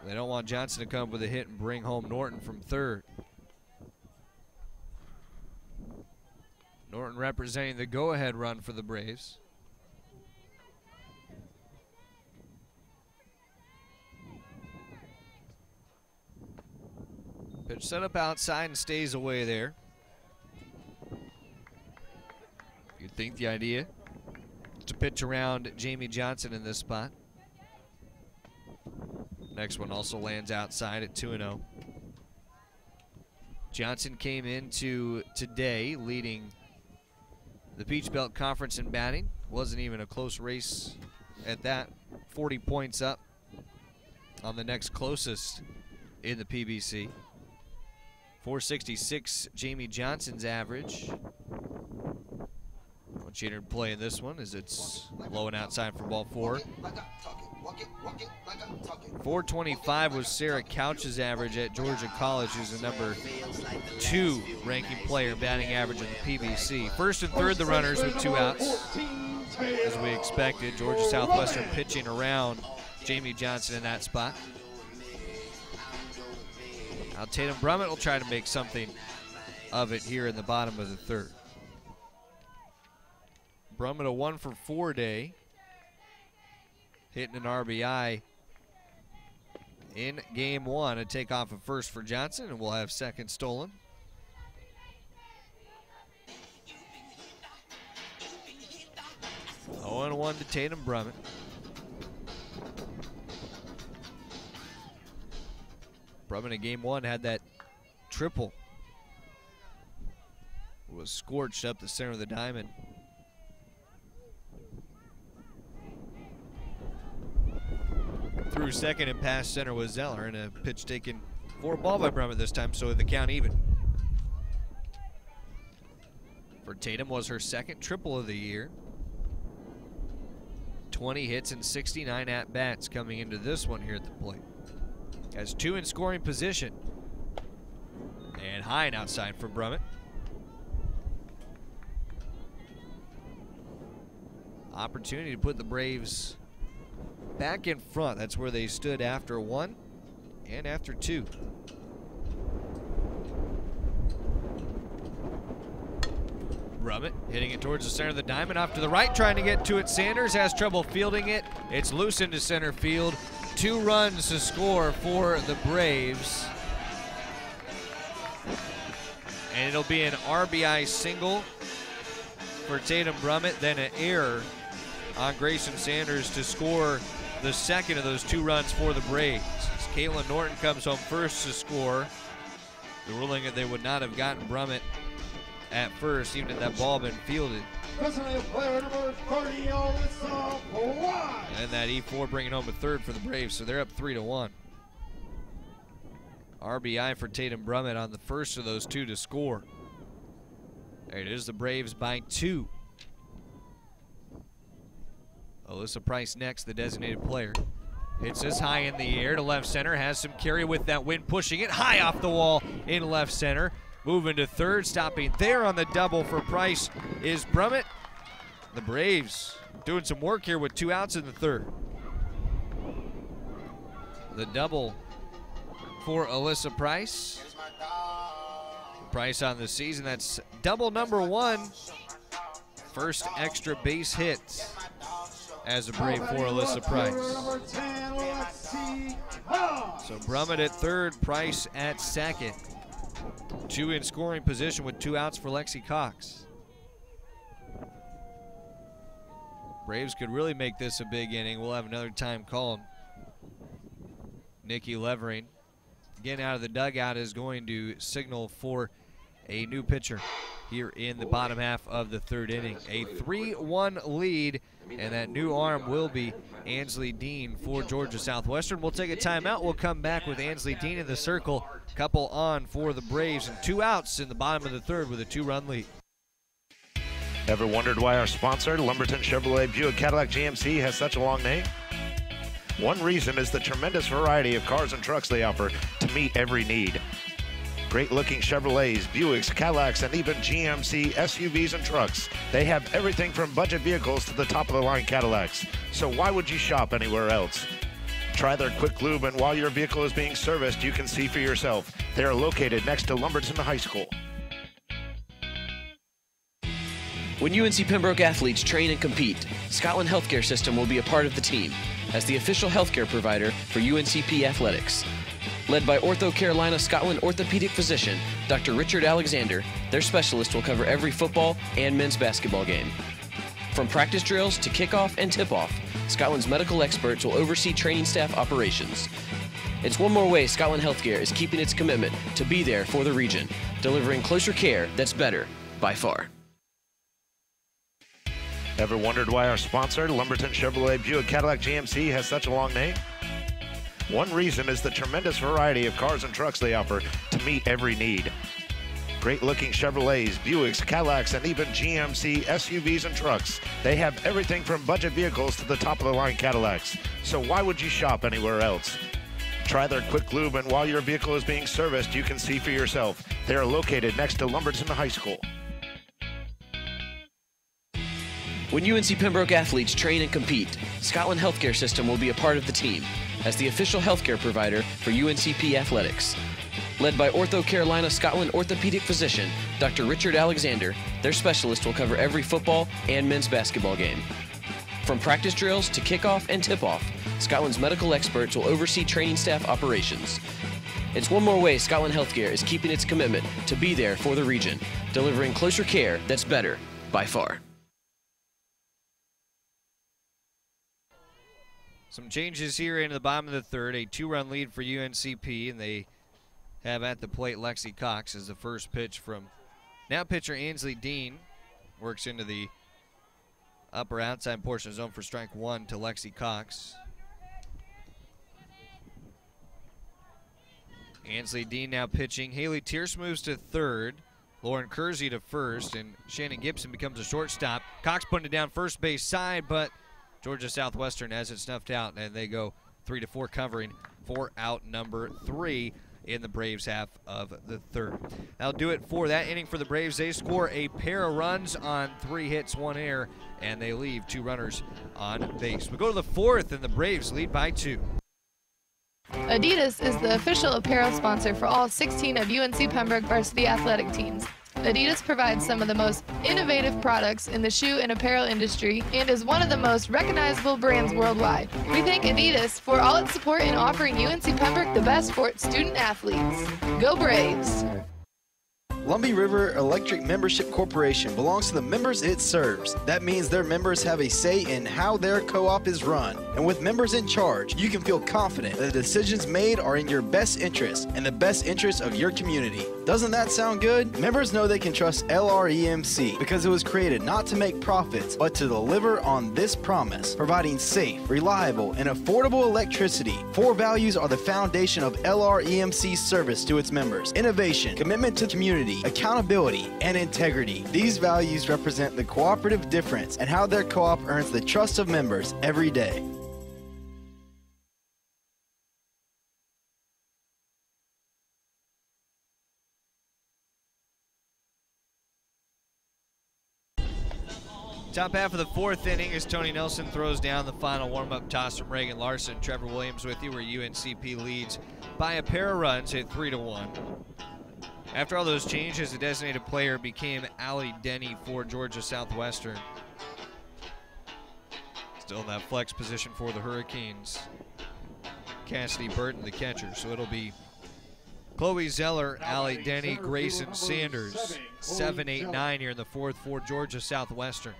They don't want Johnson to come up with a hit and bring home Norton from third. Norton representing the go-ahead run for the Braves. Pitch set up outside and stays away there. You'd think the idea is to pitch around Jamie Johnson in this spot. Next one also lands outside at 2-0. Johnson came into today leading the Peach Belt Conference in batting. Wasn't even a close race at that. 40 points up on the next closest in the PBC. 466 Jamie Johnson's average. Once you enter play in this one as it's low and outside for ball 4. 425 was Sarah Couch's average at Georgia College, who's the number 2 ranking player batting average in the PBC. First and third, the runners with 2 outs. As we expected, Georgia Southwestern pitching around Jamie Johnson in that spot. Now Tatum Brummett will try to make something of it here in the bottom of the third. Brummett a 1-for-4 day. Hitting an RBI in game 1. A takeoff of first for Johnson, and we'll have second stolen. Oh, and 1 to Tatum Brummett. Brummett in game 1 had that triple. Was scorched up the center of the diamond. Through second and past center was Zeller, and a pitch taken for a ball by Brummett this time, so the count even. For Tatum was her second triple of the year. 20 hits and 69 at-bats coming into this one here at the plate. Has 2 in scoring position. And high and outside for Brummett. Opportunity to put the Braves back in front. That's where they stood after 1 and after 2. Brummett hitting it towards the center of the diamond, off to the right, trying to get to it. Sanders has trouble fielding it. It's loose into center field. 2 runs to score for the Braves. And it'll be an RBI single for Tatum Brummett, then an error on Grayson Sanders to score the second of those 2 runs for the Braves. As Caitlin Norton comes home first to score. The ruling that they would not have gotten Brummett at first, even if that ball had been fielded. Player number 30, Alyssa Price. And that E4 bringing home a third for the Braves, so they're up 3-1. RBI for Tatum Brummett on the first of those 2 to score. There it is, the Braves by 2. Alyssa Price next, the designated player. Hits this high in the air to left center, has some carry with that wind, pushing it high off the wall in left center. Moving to third, stopping there on the double for Price is Brummett. The Braves doing some work here with 2 outs in the third. The double for Alyssa Price. Price on the season, that's double number 1. First extra base hit as a Brave for Alyssa Price. So Brummett at third, Price at second. 2 in scoring position with 2 outs for Lexi Cox. Braves could really make this a big inning. We'll have another time called. Nikki Levering, getting out of the dugout, is going to signal for a new pitcher here in the bottom half of the third inning. A 3-1 lead, and that new arm will be Ansley Dean for Georgia Southwestern. We'll take a timeout. We'll come back with Ansley Dean in the circle. Couple on for the Braves, and 2 outs in the bottom of the third with a 2-run lead. Ever wondered why our sponsor, Lumberton Chevrolet Buick Cadillac GMC, has such a long name? One reason is the tremendous variety of cars and trucks they offer to meet every need. Great-looking Chevrolets, Buicks, Cadillacs, and even GMC SUVs and trucks. They have everything from budget vehicles to the top-of-the-line Cadillacs. So why would you shop anywhere else? Try their quick lube, and while your vehicle is being serviced, you can see for yourself. They are located next to Lumberton High School. When UNC Pembroke athletes train and compete, Scotland Healthcare System will be a part of the team as the official healthcare provider for UNCP athletics. Led by Ortho Carolina Scotland orthopedic physician Dr. Richard Alexander, their specialist will cover every football and men's basketball game. From practice drills to kickoff and tip-off, Scotland's medical experts will oversee training staff operations. It's one more way Scotland Healthcare is keeping its commitment to be there for the region, delivering closer care that's better by far. Ever wondered why our sponsor, Lumberton Chevrolet Buick Cadillac GMC, has such a long name? One reason is the tremendous variety of cars and trucks they offer to meet every need. Great-looking Chevrolets, Buicks, Cadillacs, and even GMC SUVs and trucks. They have everything from budget vehicles to the top-of-the-line Cadillacs. So why would you shop anywhere else? Try their quick lube, and while your vehicle is being serviced, you can see for yourself. They are located next to Lumberton High School. When UNC Pembroke athletes train and compete, Scotland Healthcare System will be a part of the team as the official healthcare provider for UNCP athletics. Led by Ortho Carolina Scotland orthopedic physician Dr. Richard Alexander, their specialist will cover every football and men's basketball game. From practice drills to kickoff and tip-off, Scotland's medical experts will oversee training staff operations. It's one more way Scotland Healthcare is keeping its commitment to be there for the region, delivering closer care that's better by far. Some changes here into the bottom of the third. A 2-run lead for UNCP, and they have at the plate Lexi Cox as the first pitch from now pitcher Ansley Dean. Works into the upper outside portion of the zone for strike 1 to Lexi Cox. Ansley Dean now pitching. Haley Tierce moves to third. Lauren Kersey to first, and Shannon Gibson becomes a shortstop. Cox putting it down first base side, but Georgia Southwestern has it snuffed out, and they go 3-4 covering for out number 3 in the Braves half of the third. That'll do it for that inning for the Braves. They score a pair of runs on 3 hits, 1 error, and they leave 2 runners on base. We go to the fourth, and the Braves lead by 2. Adidas is the official apparel sponsor for all 16 of UNC Pembroke varsity athletic teams. Adidas provides some of the most innovative products in the shoe and apparel industry and is one of the most recognizable brands worldwide. We thank Adidas for all its support in offering UNC Pembroke the best for its student athletes. Go Braves! Lumbee River Electric Membership Corporation belongs to the members it serves. That means their members have a say in how their co-op is run. And with members in charge, you can feel confident that the decisions made are in your best interest and the best interest of your community. Doesn't that sound good? Members know they can trust LREMC because it was created not to make profits, but to deliver on this promise, providing safe, reliable, and affordable electricity. 4 values are the foundation of LREMC's service to its members: innovation, commitment to community, accountability, and integrity. These values represent the cooperative difference and how their co-op earns the trust of members every day. Top half of the 4th inning as Tony Nelson throws down the final warm-up toss from Reagan Larson. Trevor Williams with you, where UNCP leads by a pair of runs at 3-1. After all those changes, the designated player became Allie Denny for Georgia Southwestern. Still in that flex position for the Hurricanes. Cassidy Burton, the catcher. So it'll be Chloe Zeller, Allie Denny, Grayson Sanders. 7, 8, 9 here in the 4th for Georgia Southwestern.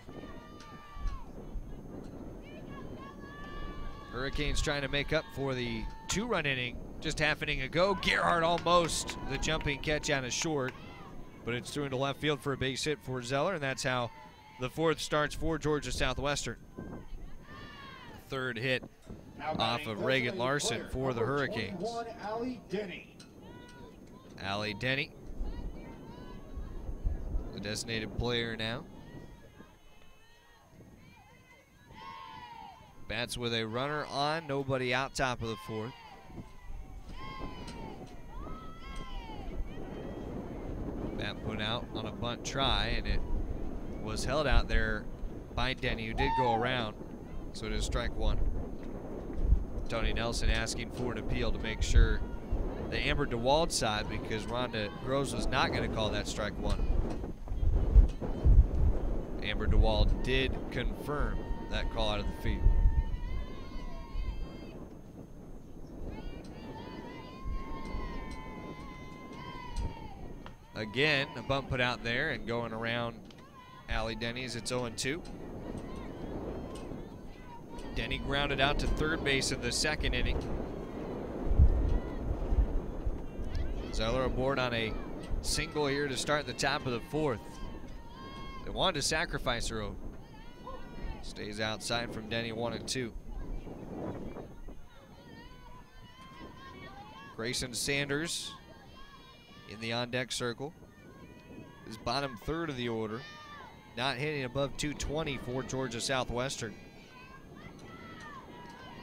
Hurricanes trying to make up for the 2-run inning just half inning ago. Gerhardt almost the jumping catch out of short, but it's through into left field for a base hit for Zeller, and that's how the 4th starts for Georgia Southwestern. 3rd hit off of Reagan Larson for the Hurricanes. Allie Denny, the designated player now. Bats with a runner on, nobody out, top of the 4th. Bat put out on a bunt try, and it was held out there by Denny, who did go around, so it is strike 1. Tony Nelson asking for an appeal to make sure the Amber DeWald side, because Rhonda Groves was not going to call that strike 1. Amber DeWald did confirm that call out of the field. Again, a bump put out there and going around Allie Denny's. It's 0-2. Denny grounded out to 3rd base in the 2nd inning. Zeller aboard on a single here to start the top of the 4th. They wanted to sacrifice her. Stays outside from Denny, 1-2. Grayson Sanders in the on-deck circle. His bottom 3rd of the order. Not hitting above 220 for Georgia Southwestern.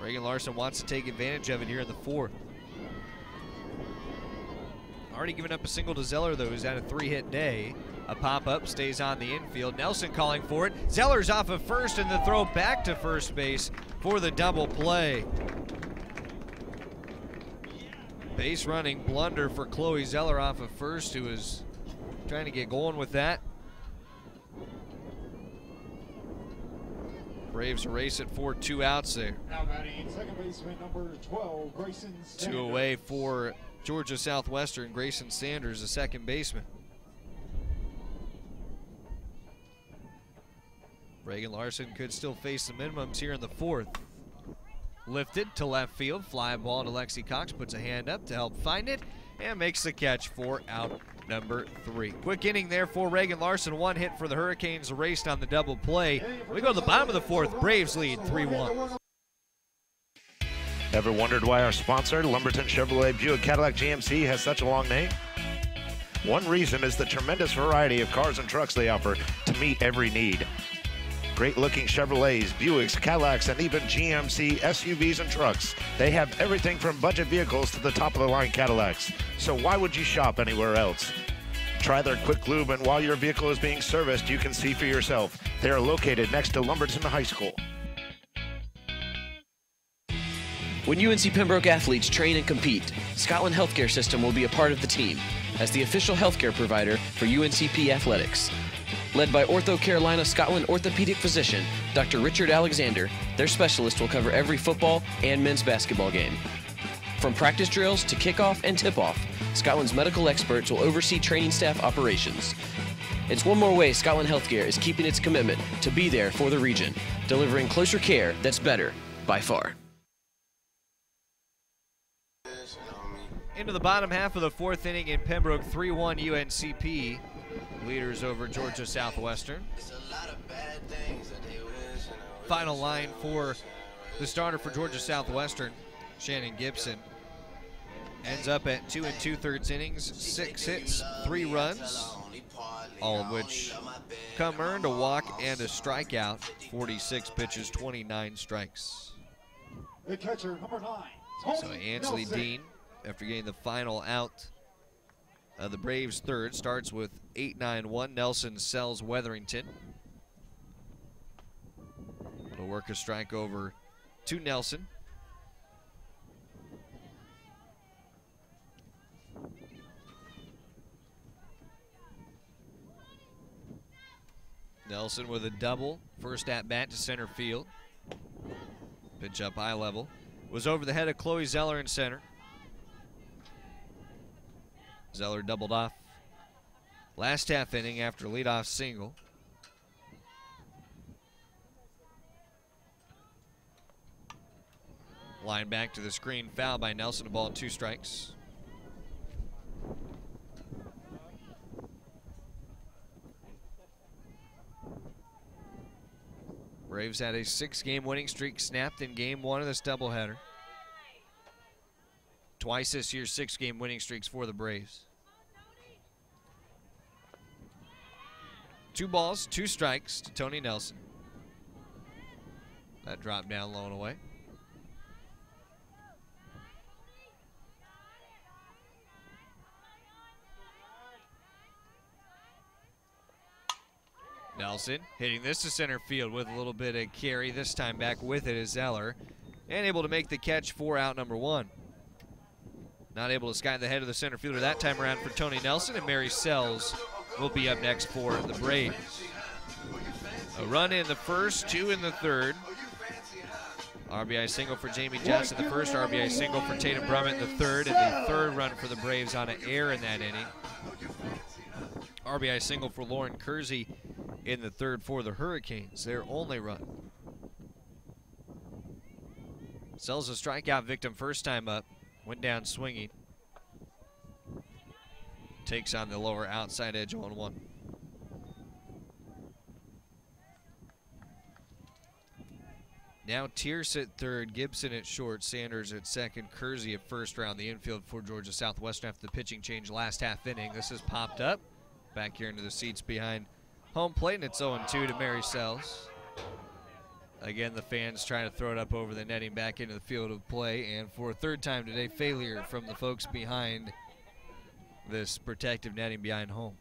Reagan Larson wants to take advantage of it here in the 4th. Already given up a single to Zeller, though, who's had a 3-hit day. A pop-up stays on the infield. Nelson calling for it. Zeller's off of first, and the throw back to first base for the double play. Base running blunder for Chloe Zeller off of first, who was trying to get going with that. Braves erase it for 2 outs there. Now batting second baseman number 12, Grayson Sanders. 2 away for Georgia Southwestern. Grayson Sanders, the second baseman. Reagan Larson could still face the minimums here in the 4th. Lifted to left field, fly ball to Lexi Cox, puts a hand up to help find it, and makes the catch for out number 3. Quick inning there for Reagan Larson. 1 hit for the Hurricanes, erased on the double play. We go to the bottom of the 4th. Braves lead 3-1. Ever wondered why our sponsor, Lumberton Chevrolet Buick Cadillac GMC, has such a long name? One reason is the tremendous variety of cars and trucks they offer to meet every need. Great-looking Chevrolets, Buicks, Cadillacs, and even GMC SUVs and trucks. They have everything from budget vehicles to the top-of-the-line Cadillacs. So why would you shop anywhere else? Try their quick lube, and while your vehicle is being serviced, you can see for yourself. They are located next to Lumberton High School. When UNC Pembroke athletes train and compete, Scotland Healthcare System will be a part of the team as the official healthcare provider for UNCP athletics. Led by Ortho Carolina Scotland orthopedic physician Dr. Richard Alexander, their specialist will cover every football and men's basketball game. From practice drills to kickoff and tip-off, Scotland's medical experts will oversee training staff operations. It's one more way Scotland Healthcare is keeping its commitment to be there for the region, delivering closer care that's better by far. Into the bottom half of the fourth inning in Pembroke, 3-1 UNCP. Leaders over Georgia Southwestern. Final line for the starter for Georgia Southwestern, Shannon Gibson. Ends up at 2 2/3 innings, 6 hits, 3 runs, all of which come earned, a walk and a strikeout. 46 pitches, 29 strikes. The catcher, number 9. So Ansley Dean, after getting the final out of the Braves' third, starts with 8-9-1. Nelson sells Weatherington. It'll work a strike over to Nelson. Nelson with a double, first at bat to center field. Pitch up high level. Was over the head of Chloe Zeller in center. Zeller doubled off last half inning after leadoff single. Line back to the screen, foul by Nelson, a ball and 2 strikes. Braves had a 6-game winning streak snapped in game 1 of this doubleheader. Twice this year, 6-game winning streaks for the Braves. 2 balls, 2 strikes to Tony Nelson. That dropped down low and away. Nelson hitting this to center field with a little bit of carry. This time back with it is Zeller. And able to make the catch for out number 1. Not able to sky the head of the center fielder that time around for Tony Nelson, and Mary Sells will be up next for the Braves. A run in the first, 2 in the third. RBI single for Jamie Johnson the first, RBI single for Tatum Brummett the third, and the third run for the Braves on an error in that inning. RBI single for Lauren Kersey in the third for the Hurricanes, their only run. Sells a strikeout victim first time up, went down swinging. Takes on the lower outside edge 0-1. Now Tierce at third, Gibson at short, Sanders at second, Kersey at first around the infield for Georgia Southwestern after the pitching change last half inning. This has popped up back here into the seats behind home plate, and it's 0-2 to Mary Sells. Again, the fans trying to throw it up over the netting back into the field of play, and for a third time today, failure from the folks behind this protective netting behind home.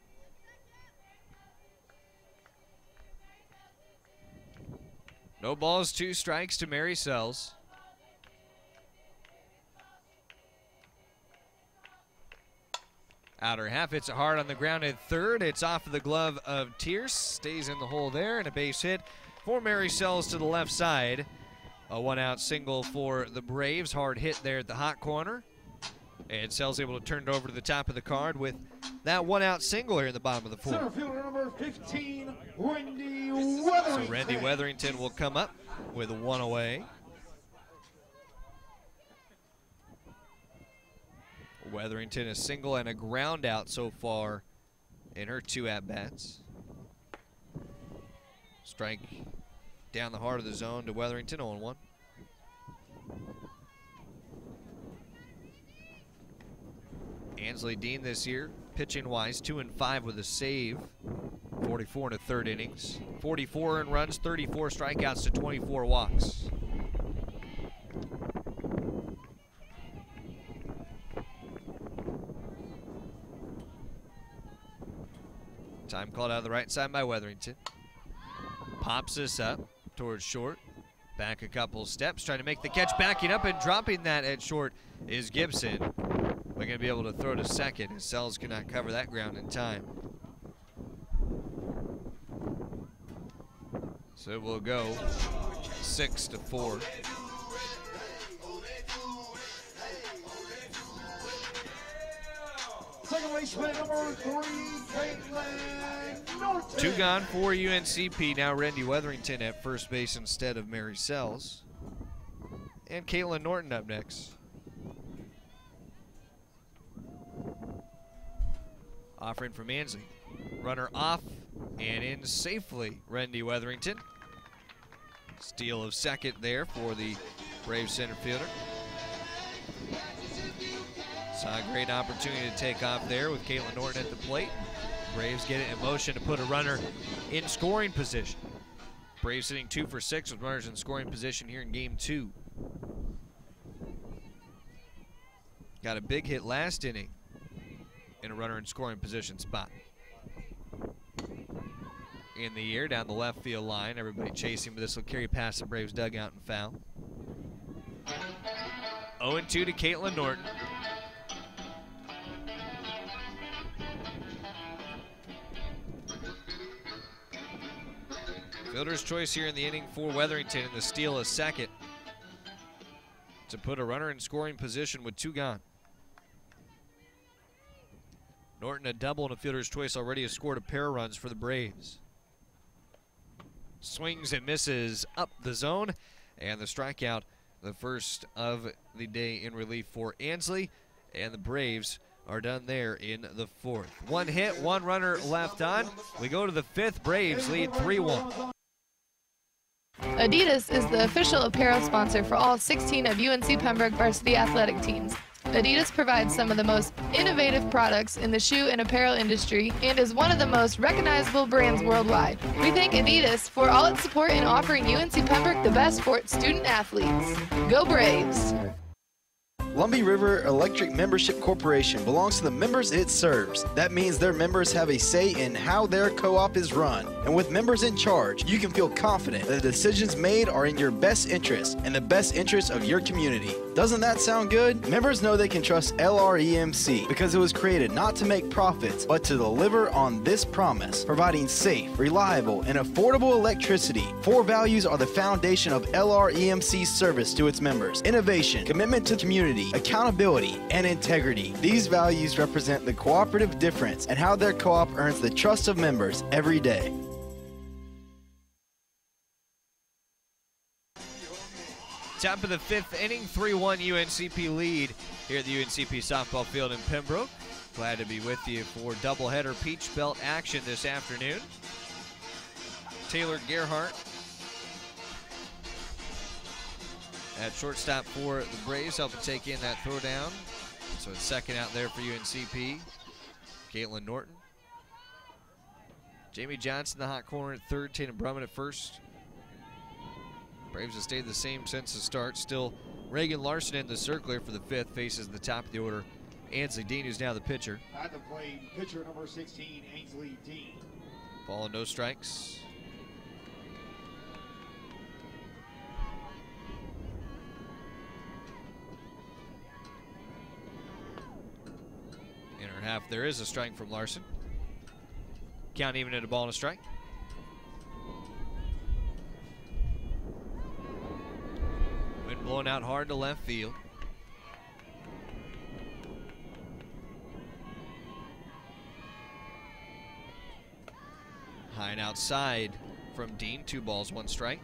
No balls, 2 strikes to Mary Sells. Outer half, hits it hard on the ground at third. It's off of the glove of Tierce. Stays in the hole there, and a base hit for Mary Sells to the left side. A 1-out single for the Braves. Hard hit there at the hot corner. And Sells able to turn it over to the top of the card with that 1-out single here in the bottom of the fourth. Center fielder number 15, Wendy Weatherington. So Randy Weatherington will come up with 1 away. Weatherington a single and a ground out so far in her 2 at-bats. Strike down the heart of the zone to Weatherington, 0-1. Ansley Dean this year, pitching-wise, 2-5 with a save. 44 in the third innings. 44 earned runs, 34 strikeouts to 24 walks. Time called out of the right side by Weatherington. Pops this up towards short. Back a couple steps, trying to make the catch, backing up and dropping that at short is Gibson. We're going to be able to throw to second, as Sells cannot cover that ground in time. So it will go 6-4. second baseman, number 3, Caitlin Norton. 2 gone for UNCP. Now Randy Weatherington at first base instead of Mary Sells. And Caitlin Norton up next. Offering from Ansley. Runner off and in safely, Randy Weatherington. Steal of second there for the Braves center fielder. Saw a great opportunity to take off there with Caitlin Norton at the plate. Braves get it in motion to put a runner in scoring position. Braves sitting 2 for 6 with runners in scoring position here in game 2. Got a big hit last inning in a runner in scoring position spot. In the air down the left field line, everybody chasing, but this will carry past the Braves dugout and foul. 0-2 to Caitlin Norton. Fielder's choice here in the inning for Weatherington, and the steal is second to put a runner in scoring position with 2 gone. Norton a double and a fielder's choice already has scored a pair of runs for the Braves. Swings and misses up the zone, and the strikeout, the first of the day in relief for Ansley, and the Braves are done there in the 4th. 1 hit, 1 runner left on. We go to the 5th. Braves lead 3-1. Adidas is the official apparel sponsor for all 16 of UNC Pembroke varsity athletic teams. Adidas provides some of the most innovative products in the shoe and apparel industry and is one of the most recognizable brands worldwide. We thank Adidas for all its support in offering UNC Pembroke the best for its student athletes. Go Braves! Lumbee River Electric Membership Corporation belongs to the members it serves. That means their members have a say in how their co-op is run. And with members in charge, you can feel confident that the decisions made are in your best interest and the best interest of your community. Doesn't that sound good? Members know they can trust LREMC because it was created not to make profits, but to deliver on this promise, providing safe, reliable, and affordable electricity. 4 values are the foundation of LREMC's service to its members: innovation, commitment to community, accountability, and integrity. These values represent the cooperative difference and how their co-op earns the trust of members every day. Top of the 5th inning, 3-1 UNCP lead here at the UNCP softball field in Pembroke. Glad to be with you for doubleheader Peach Belt action this afternoon. Taylor Gerhardt at shortstop for the Braves, helping take in that throw down. So it's second out there for UNCP. Caitlin Norton. Jamie Johnson, the hot corner at third. Tatum Brumman at first. Braves have stayed the same since the start. Still Reagan Larson in the circular for the 5th. Faces the top of the order, Ansley Dean, who's now the pitcher. At the plate, pitcher number 16, Ainsley Dean. Ball and no strikes. Inner half, there is a strike from Larson. Count even at a ball and a strike. Wind blowing out hard to left field. High and outside from Dean. 2 balls, 1 strike.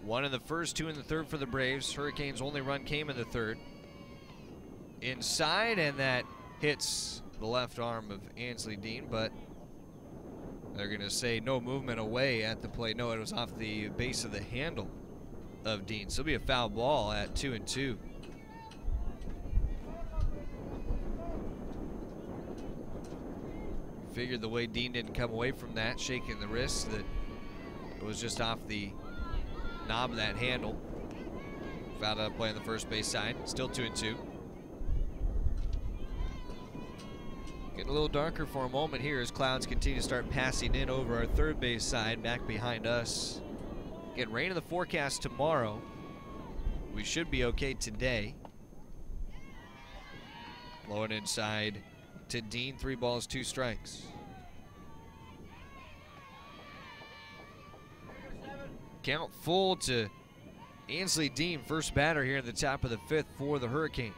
One in the first, 2 in the third for the Braves. Hurricanes' only run came in the 3rd. Inside, and that hits the left arm of Ansley Dean, but they're going to say no movement away at the plate. No, it was off the base of the handle of Dean. So it'll be a foul ball at 2-2. Figured the way Dean didn't come away from that, shaking the wrist, that it was just off the knob of that handle. Fouled up play on the first base side. Still 2-2. Getting a little darker for a moment here as clouds continue to start passing in over our third base side, back behind us. Again, rain in the forecast tomorrow. We should be okay today. Blowing inside to Dean, 3 balls, 2 strikes. Count full to Ainsley Dean, first batter here in the top of the 5th for the Hurricanes.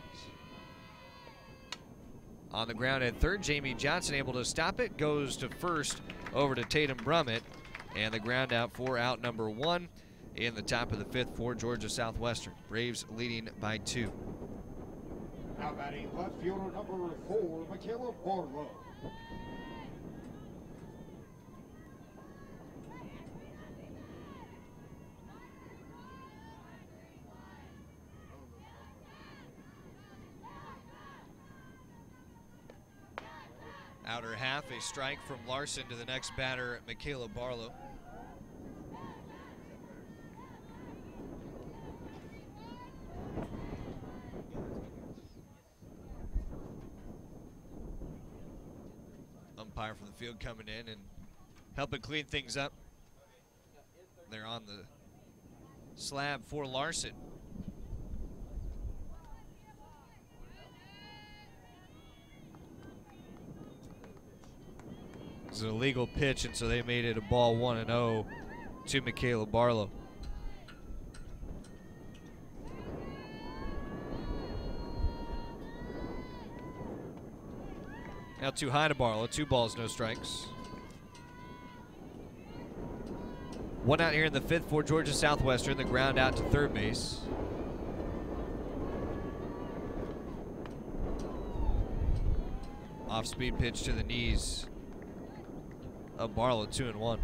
On the ground at third, Jamie Johnson able to stop it, goes to first over to Tatum Brummett, and the ground out for out number 1 in the top of the 5th for Georgia Southwestern. Braves leading by 2. Now batting left fielder number 4, Michaela Barlow. Outer half, a strike from Larson to the next batter, Michaela Barlow. Umpire from the field coming in and helping clean things up. They're on the slab for Larson. It was an illegal pitch, and so they made it a ball 1-0 to Michaela Barlow. Now too high to Barlow, 2 balls, no strikes. 1 out here in the 5th for Georgia Southwestern, the ground out to third base. Off-speed pitch to the knees of Barlow, 2-1.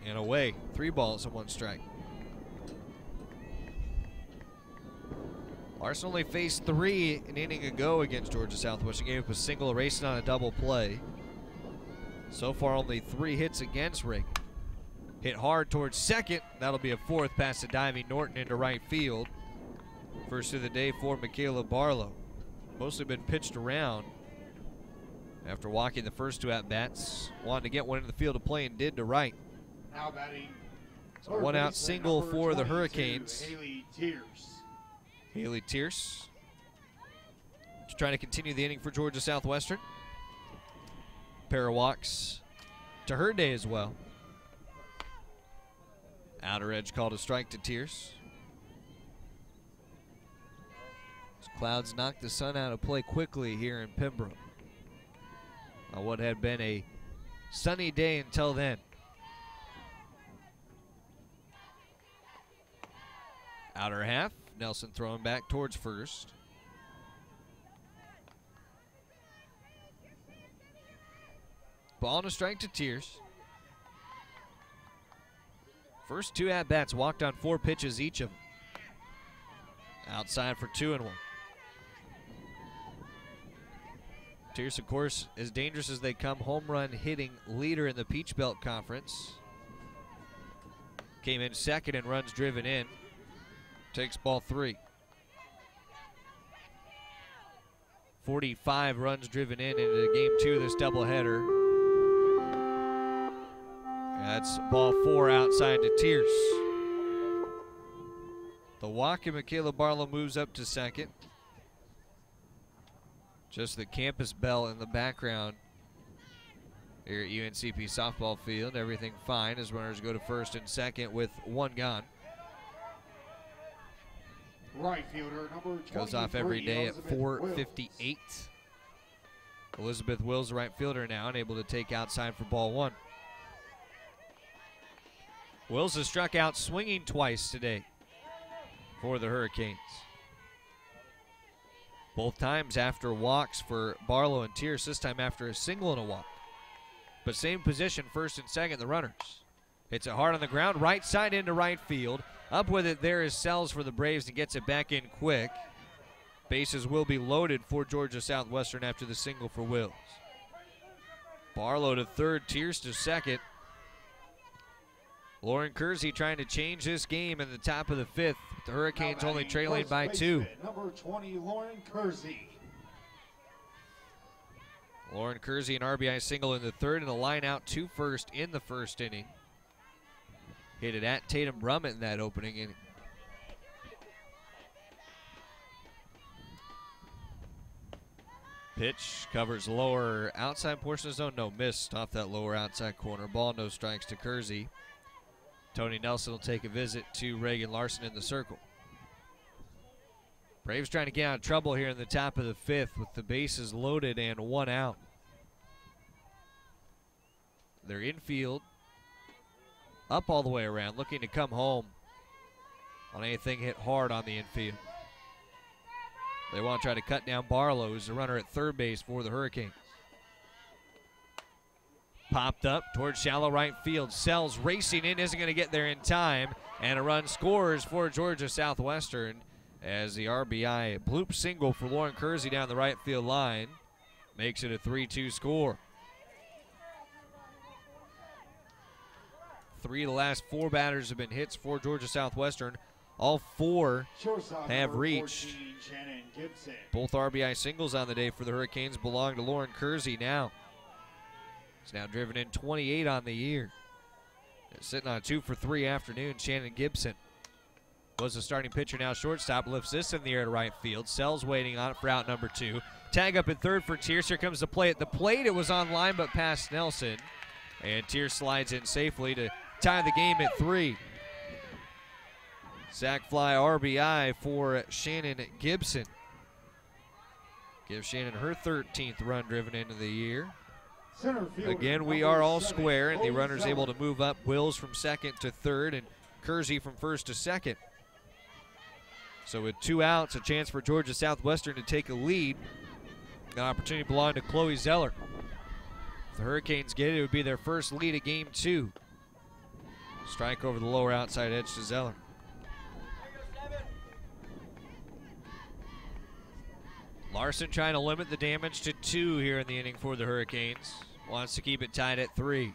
And away, 3 balls and 1 strike. Larson only faced 3 an inning ago against Georgia Southwestern. Gave up a single, racing on a double play. So far, only 3 hits against Reagan. Hit hard towards second. That'll be a 4th past the diving Norton into right field. First of the day for Michaela Barlow. Mostly been pitched around after walking the first 2 at-bats. Wanted to get one in the field of play and did to right. Now batting. So 1 out single for the Hurricanes. Haley Tierce. Haley Tierce. Just trying to continue the inning for Georgia Southwestern. Pair of walks to her day as well. Outer edge called a strike to Tierce. As clouds knocked the sun out of play quickly here in Pembroke. On what had been a sunny day until then. Outer half, Nelson throwing back towards first. Ball and a strike to Tierce. First 2 at-bats, walked on 4 pitches each of them. Outside for 2-1. Tierce, of course, as dangerous as they come, home run hitting leader in the Peach Belt Conference. Came in second in runs driven in. Takes ball 3. 45 runs driven in into game 2 of this doubleheader. That's ball 4 outside to Tierce. The walk and Michaela Barlow moves up to second. Just the campus bell in the background here at UNCP softball field. Everything fine as runners go to first and second with 1 gone. Right fielder number 23. Goes off every day at 4:58. Elizabeth Wills, the right fielder now, and able to take outside for ball 1. Wills has struck out swinging twice today for the Hurricanes. Both times after walks for Barlow and Tierce, this time after a single and a walk. But same position, first and second, the runners. Hits it hard on the ground, right side into right field. Up with it there is Sells for the Braves and gets it back in quick. Bases will be loaded for Georgia Southwestern after the single for Wills. Barlow to third, Tierce to second. Lauren Kersey trying to change this game in the top of the 5th. The Hurricanes only trailing by 2. Number 20, Lauren Kersey. Lauren Kersey, an RBI single in the 3rd and a line out to first in the 1st inning. Hit it at Tatum Brummett in that opening inning. Pitch covers lower outside portion of the zone. No, missed off that lower outside corner. Ball, no strikes to Kersey. Tony Nelson will take a visit to Reagan Larson in the circle. Braves trying to get out of trouble here in the top of the 5th with the bases loaded and 1 out. They're infield, up all the way around, looking to come home on anything hit hard on the infield. They want to try to cut down Barlow, who's the runner at third base for the Hurricanes. Popped up towards shallow right field. Sells racing in, isn't going to get there in time, and a run scores for Georgia Southwestern as the RBI bloop single for Lauren Kersey down the right field line makes it a 3-2 score. 3 of the last 4 batters have been hits for Georgia Southwestern. All 4 have reached. 14, both RBI singles on the day for the Hurricanes belong to Lauren Kersey now. He's now driven in 28 on the year. They're sitting on a 2-for-3 afternoon. Shannon Gibson was the starting pitcher, now shortstop, lifts this in the air to right field. Sells waiting on it for out number 2. Tag up at third for Tierce. Here comes the play at the plate. It was on line but past Nelson. And Tierce slides in safely to tie the game at 3. Sac fly RBI for Shannon Gibson. Gives Shannon her 13th run driven into the year. Again, we are all square, and the runner's able to move up. Wills from second to third, and Kersey from first to second. So with 2 outs, a chance for Georgia Southwestern to take a lead. An opportunity belonged to Chloe Zeller. If the Hurricanes get it, it would be their first lead of game 2. Strike over the lower outside edge to Zeller. Larson trying to limit the damage to 2 here in the inning for the Hurricanes. Wants to keep it tied at 3.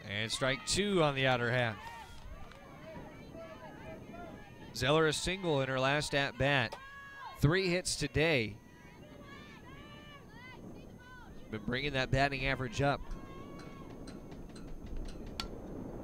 And strike 2 on the outer half. Zeller a single in her last at bat. 3 hits today. Been bringing that batting average up.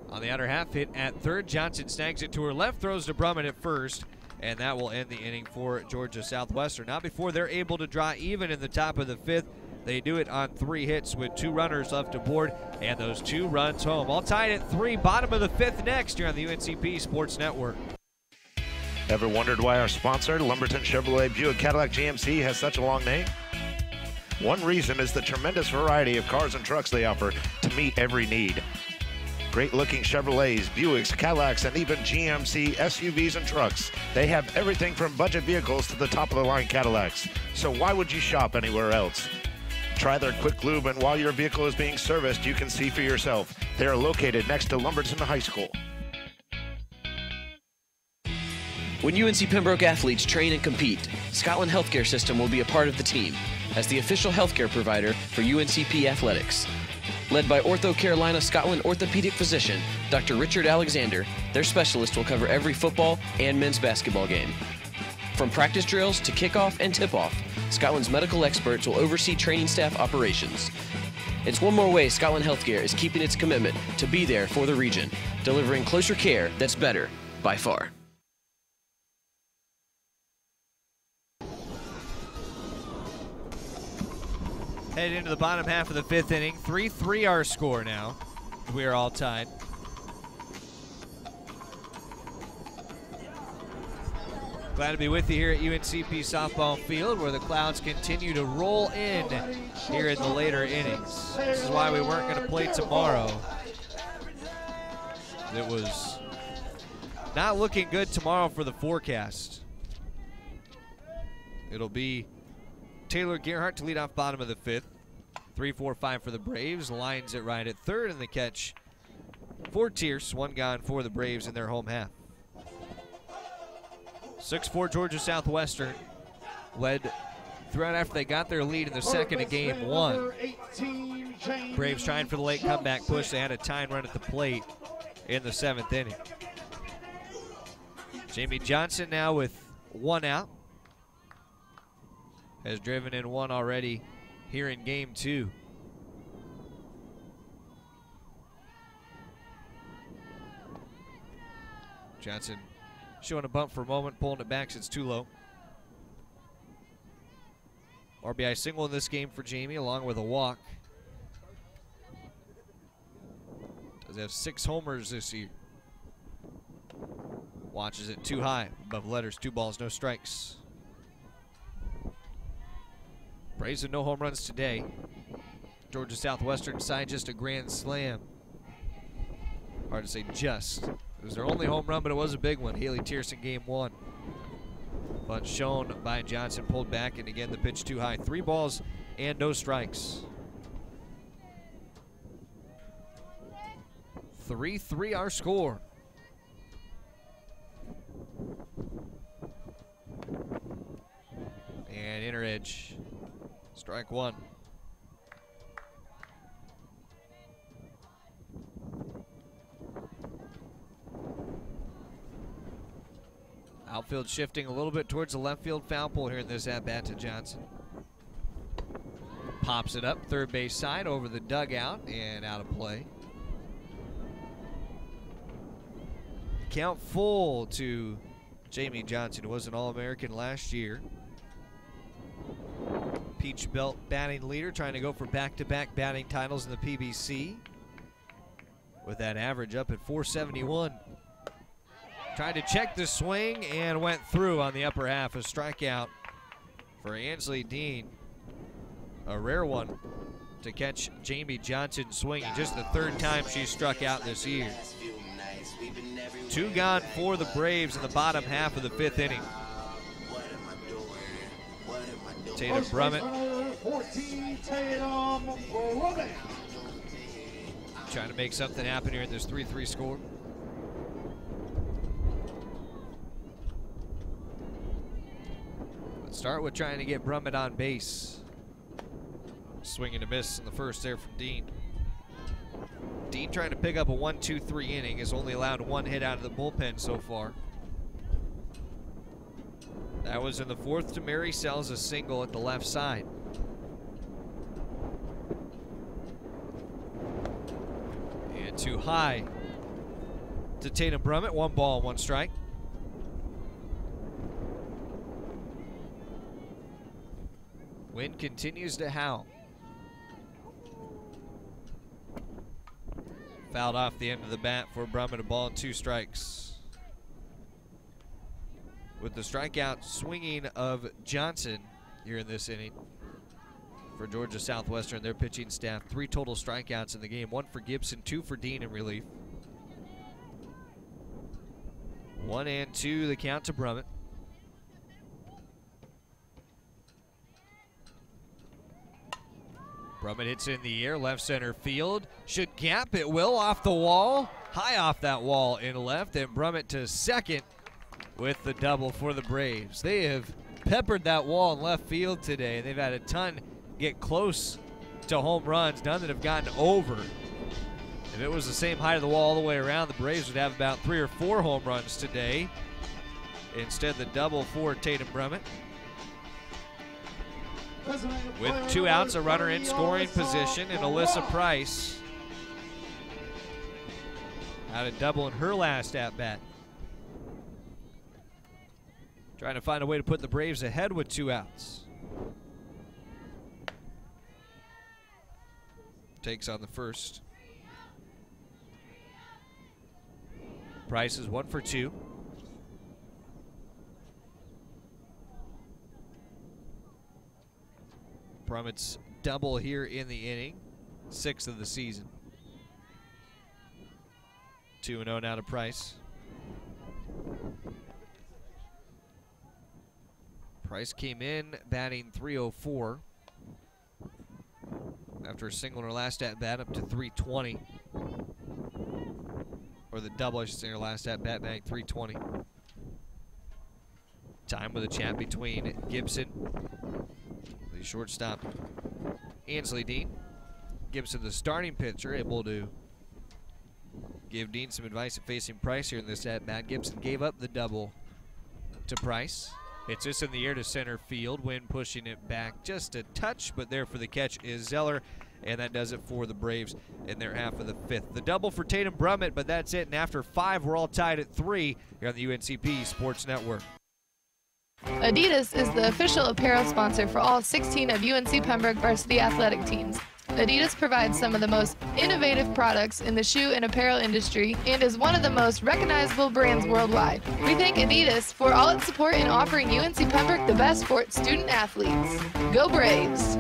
On the outer half hit at third, Johnson snags it to her left, throws to Brumman at first, and that will end the inning for Georgia Southwestern. Now before they're able to draw even in the top of the 5th, they do it on 3 hits with 2 runners left aboard and those 2 runs home. All tied at 3, bottom of the 5th next here on the UNCP Sports Network. Ever wondered why our sponsor, Lumberton Chevrolet Buick Cadillac GMC, has such a long name? One reason is the tremendous variety of cars and trucks they offer to meet every need. Great-looking Chevrolets, Buicks, Cadillacs, and even GMC SUVs and trucks. They have everything from budget vehicles to the top-of-the-line Cadillacs. So why would you shop anywhere else? Try their quick lube, and while your vehicle is being serviced, you can see for yourself. They are located next to Lumberton High School. When UNC Pembroke athletes train and compete, Scotland Healthcare System will be a part of the team as the official healthcare provider for UNCP athletics. Led by Ortho Carolina Scotland orthopedic physician Dr. Richard Alexander, their specialist will cover every football and men's basketball game. From practice drills to kickoff and tip-off, Scotland's medical experts will oversee training staff operations. It's one more way Scotland Healthcare is keeping its commitment to be there for the region, delivering closer care that's better by far. Head into the bottom half of the 5th inning. 3-3 our score now. We are all tied. Glad to be with you here at UNCP softball field where the Clouds continue to roll in here in the later innings. This is why we weren't going to play tomorrow. It was not looking good tomorrow for the forecast. It'll be Taylor Gerhardt to lead off bottom of the 5th. 3-4-5 for the Braves. Lines it right at third, and the catch for Tierce. 1 gone for the Braves in their home half. 6-4 Georgia Southwestern led throughout after they got their lead in the second of game 1. Braves trying for the late comeback push. They had a tying run at the plate in the 7th inning. Jamie Johnson now with 1 out. Has driven in 1 already here in game 2. Johnson showing a bump for a moment, pulling it back since it's too low. RBI single in this game for Jamie, along with a walk. Does have 6 homers this year. Watches it too high, above letters, 2 balls, no strikes. Braves with no home runs today. Georgia Southwestern side just a grand slam. Hard to say just. It was their only home run, but it was a big one. Haley Tierson, game 1. But shown by Johnson, pulled back, and again the pitch too high. 3 balls and no strikes. 3-3 our score. And inner edge. Strike 1. Outfield shifting a little bit towards the left field foul pole here in this at-bat to Johnson. Pops it up, third base side, over the dugout, and out of play. Count full to Jamie Johnson, who was an All-American last year. Peach Belt batting leader, trying to go for back-to-back batting titles in the PBC. With that average up at 471. Tried to check the swing and went through on the upper half. A strikeout for Ansley Dean. A rare one to catch Jamie Johnson swinging. Just the 3rd time she struck out this year. 2 gone for the Braves in the bottom half of the 5th inning. Tatum Brummett trying to make something happen here in this 3-3 score. Let's start with trying to get Brummett on base. Swing and a miss in the first there from Dean. Dean trying to pick up a 1-2-3 inning, has only allowed 1 hit out of the bullpen so far. That was in the 4th to Mary Sells, a single at the left side. And too high to Tatum Brummett. 1 ball, 1 strike. Wind continues to howl. Fouled off the end of the bat for Brummett, a ball and 2 strikes. With the strikeout swinging of Johnson here in this inning for Georgia Southwestern, their pitching staff. 3 total strikeouts in the game. 1 for Gibson, 2 for Dean in relief. 1-2 the count to Brummett. Brummett hits in the air, left center field. Should gap, it will, off the wall. High off that wall in left, and Brummett to second with the double for the Braves. They have peppered that wall in left field today. They've had a ton get close to home runs, none that have gotten over. If it was the same height of the wall all the way around, the Braves would have about 3 or 4 home runs today. Instead, the double for Tatum Brummett. With 2 outs, a runner in scoring position, and Alyssa Price had a double in her last at-bat. Trying to find a way to put the Braves ahead with 2 outs. Takes on the first. Price is 1 for 2. Brummett's double here in the inning, 6th of the season. 2-0 now to Price. Price came in batting .304 after a single in her last at-bat, up to .320. Or the double, I should say, in her last at-bat, batting .320. Time with a chat between Gibson, the shortstop, Ansley Dean. Gibson, the starting pitcher, able to give Dean some advice at facing Price here in this at-bat. Gibson gave up the double to Price. It's just in the air to center field. Wind pushing it back just a touch, but there for the catch is Zeller, and that does it for the Braves in their half of the 5th. The double for Tatum Brummett, but that's it. And after 5, we're all tied at 3 here on the UNCP Sports Network. Adidas is the official apparel sponsor for all 16 of UNC Pembroke varsity athletic teams. Adidas provides some of the most innovative products in the shoe and apparel industry and is one of the most recognizable brands worldwide. We thank Adidas for all its support in offering UNC Pembroke the best for its student athletes. Go Braves!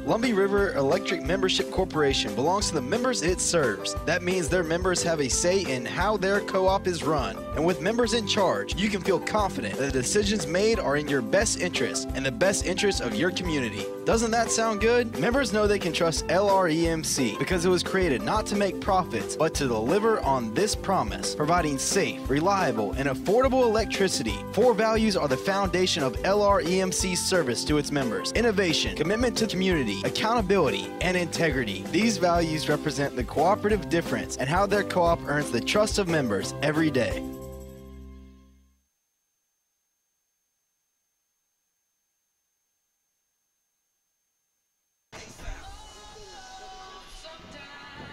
Lumbee River Electric Membership Corporation belongs to the members it serves. That means their members have a say in how their co-op is run. And with members in charge, you can feel confident that the decisions made are in your best interest and the best interest of your community. Doesn't that sound good? Members know they can trust LREMC because it was created not to make profits, but to deliver on this promise, providing safe, reliable, and affordable electricity. 4 values are the foundation of LREMC's service to its members: innovation, commitment to community, accountability, and integrity. These values represent the cooperative difference and how their co-op earns the trust of members every day.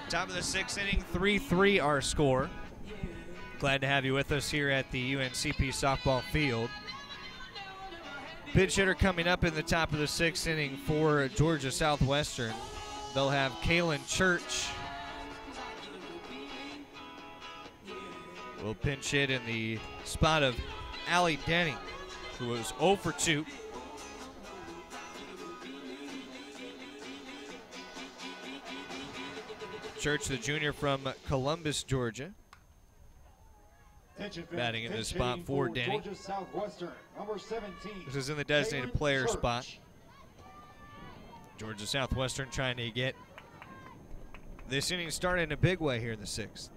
Top of the 6th inning, 3-3 our score. Glad to have you with us here at the UNCP softball field. Pinch hitter coming up in the top of the 6th inning for Georgia Southwestern. They'll have Kaylin Church. Will pinch hit in the spot of Allie Denny, who was 0 for 2. Church, the junior from Columbus, Georgia. Batting in this spot for Denny. This is in the designated player spot. Georgia Southwestern trying to get this inning started in a big way here in the 6th.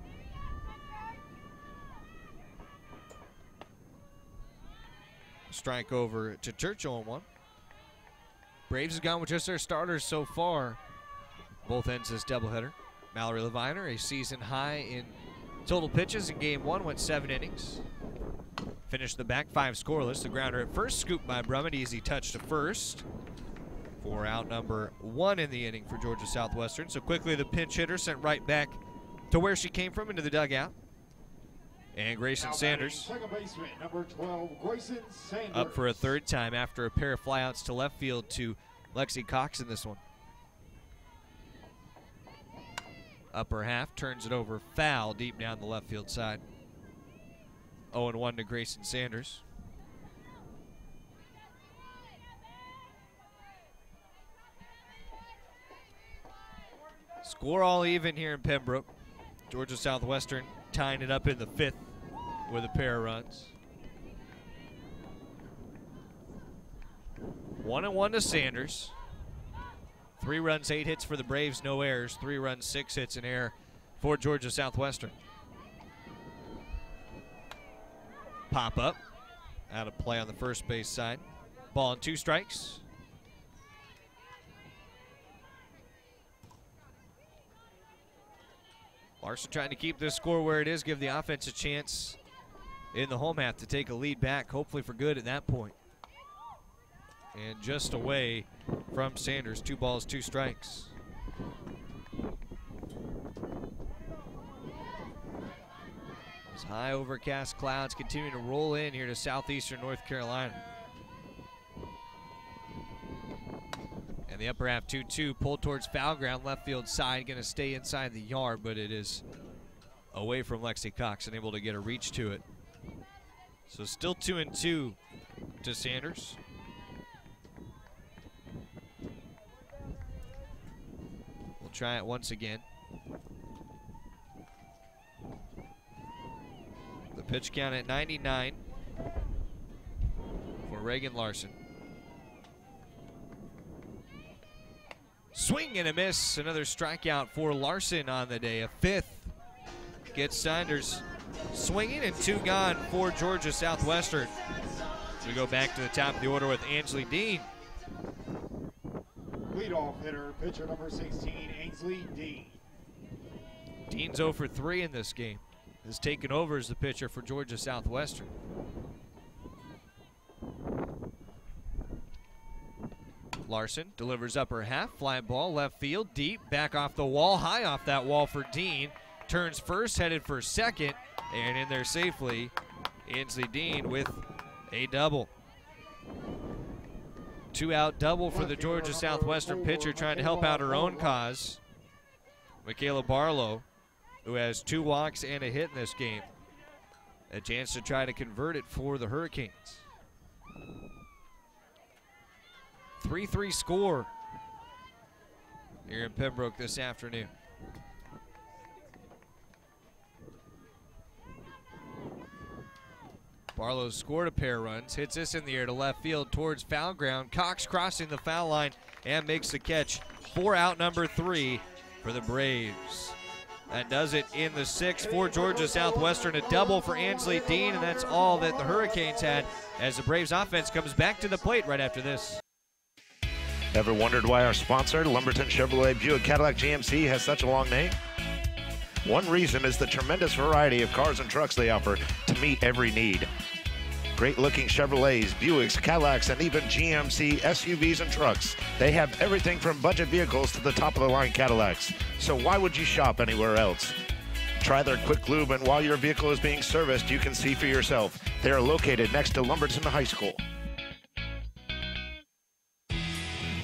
Strike over to Church 0-1. Braves have gone with just their starters so far. Both ends this doubleheader. Mallory Leviner, a season high in total pitches in game 1, went 7 innings. Finished the back 5 scoreless. The grounder at first, scooped by Brummett, easy touch to first. For out number 1 in the inning for Georgia Southwestern. So quickly the pinch hitter sent right back to where she came from, into the dugout. And Grayson Sanders number 12, Grayson Sanders up for a 3rd time after a pair of flyouts to left field to Lexi Cox in this one. Upper half, turns it over foul deep down the left field side. 0-1 to Grayson Sanders. Score all even here in Pembroke. Georgia Southwestern tying it up in the 5th with a pair of runs. 1-1 to Sanders. 3 runs, 8 hits for the Braves, no errors. 3 runs, 6 hits, an error for Georgia Southwestern. Pop up, out of play on the first base side. Ball and 2 strikes. Larson trying to keep this score where it is, give the offense a chance in the home half to take a lead back, hopefully for good at that point. And just away from Sanders, 2 balls, 2 strikes. As high overcast clouds continue to roll in here to southeastern North Carolina. And the upper half 2-2 pulled towards foul ground, left field side, going to stay inside the yard, but it is away from Lexi Cox, and able to get a reach to it. So still 2-2 to Sanders. We'll try it once again. The pitch count at 99 for Reagan Larson. Swing and a miss. Another strikeout for Larson on the day. A 5th. Gets Sanders swinging, and 2 gone for Georgia Southwestern. So we go back to the top of the order with Ansley Dean. Leadoff hitter, pitcher number 16, Ainsley Dean. Dean's 0 for 3 in this game. Has taken over as the pitcher for Georgia Southwestern. Larson delivers upper half, fly ball, left field, deep, back off the wall, high off that wall for Dean. Turns first, headed for second, and in there safely, Ansley Dean with A double. 2-out double for the Georgia Southwestern pitcher, trying to help out her own cause. Michaela Barlow, who has 2 walks and a hit in this game. A chance to try to convert it for the Hurricanes. 3-3 score here in Pembroke this afternoon. Barlow scored a pair of runs, hits this in the air to left field towards foul ground. Cox crossing the foul line and makes the catch for out number 3 for the Braves. That does it in the 6th for Georgia Southwestern. A double for Ansley Dean, and that's all that the Hurricanes had as the Braves offense comes back to the plate right after this. Ever wondered why our sponsor, Lumberton Chevrolet Buick Cadillac GMC, has such a long name? One reason is the tremendous variety of cars and trucks they offer to meet every need. Great-looking Chevrolets, Buicks, Cadillacs, and even GMC SUVs and trucks. They have everything from budget vehicles to the top-of-the-line Cadillacs. So why would you shop anywhere else? Try their quick lube, and while your vehicle is being serviced, you can see for yourself. They are located next to Lumberton High School.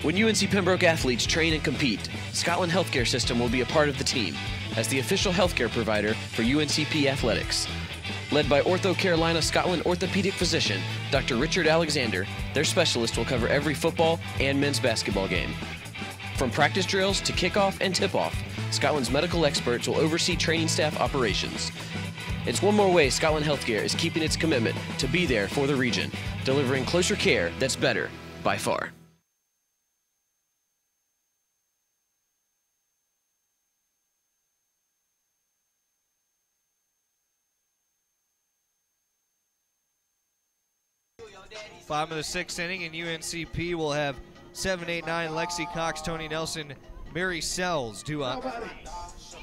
When UNC Pembroke athletes train and compete, Scotland Healthcare System will be a part of the team as the official healthcare provider for UNCP athletics. Led by Ortho Carolina Scotland orthopedic physician Dr. Richard Alexander, their specialist will cover every football and men's basketball game. From practice drills to kickoff and tip-off, Scotland's medical experts will oversee training staff operations. It's one more way Scotland Healthcare is keeping its commitment to be there for the region, delivering closer care that's better by far. Bottom of the 6th inning, and UNCP will have 7, 8, 9 Lexi Cox, Tony Nelson, Mary Sells due up,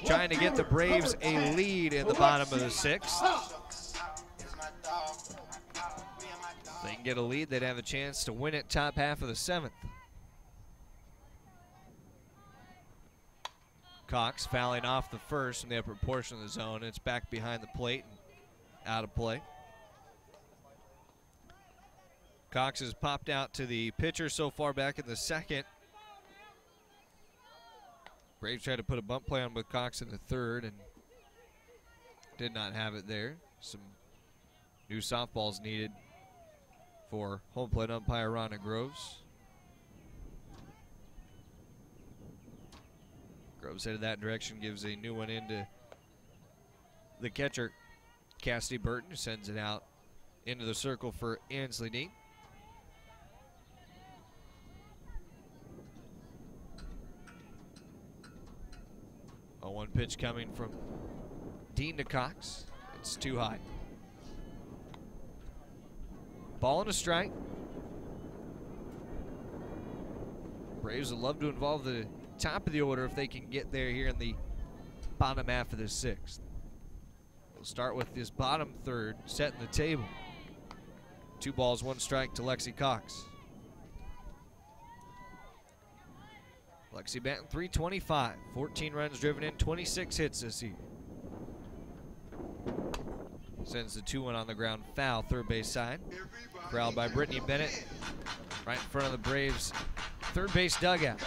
trying to get the Braves a lead in the bottom of the 6th. If they can get a lead, they'd have a chance to win it top half of the 7th. Cox fouling off the first from the upper portion of the zone. It's back behind the plate and out of play. Cox has popped out to the pitcher so far back in the 2nd. Braves tried to put a bunt play on with Cox in the 3rd and did not have it there. Some new softballs needed for home plate umpire Rhonda Groves. Groves headed that direction, gives a new one into the catcher, Cassidy Burton, who sends it out into the circle for Ansley Dean. A 1 pitch coming from Dean to Cox. It's too high. Ball and a strike. Braves would love to involve the top of the order if they can get there here in the bottom half of the 6th. We'll start with this bottom 3rd, setting the table. 2 balls, 1 strike to Lexi Cox. Lexi batting .325, 14 runs driven in, 26 hits this year. Sends the 2-1 on the ground foul, third base side. Corralled by Brittany Bennett, right in front of the Braves' third base dugout.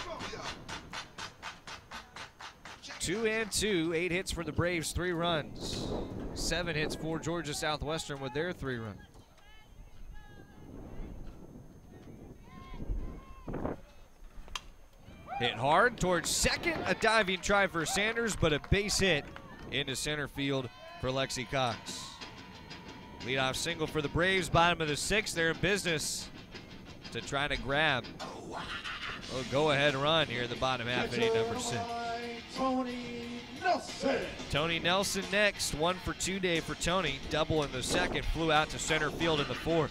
2 and 2, 8 hits for the Braves, 3 runs. 7 hits for Georgia Southwestern with their 3 runs. Hit hard towards second, a diving try for Sanders, but a base hit into center field for Lexi Cox. Leadoff single for the Braves, bottom of the 6th. They're in business to try to grab a go-ahead run here in the bottom half, inning number 6. Tony Nelson. Tony Nelson next, 1 for 2 day for Tony. Double in the 2nd, flew out to center field in the 4th.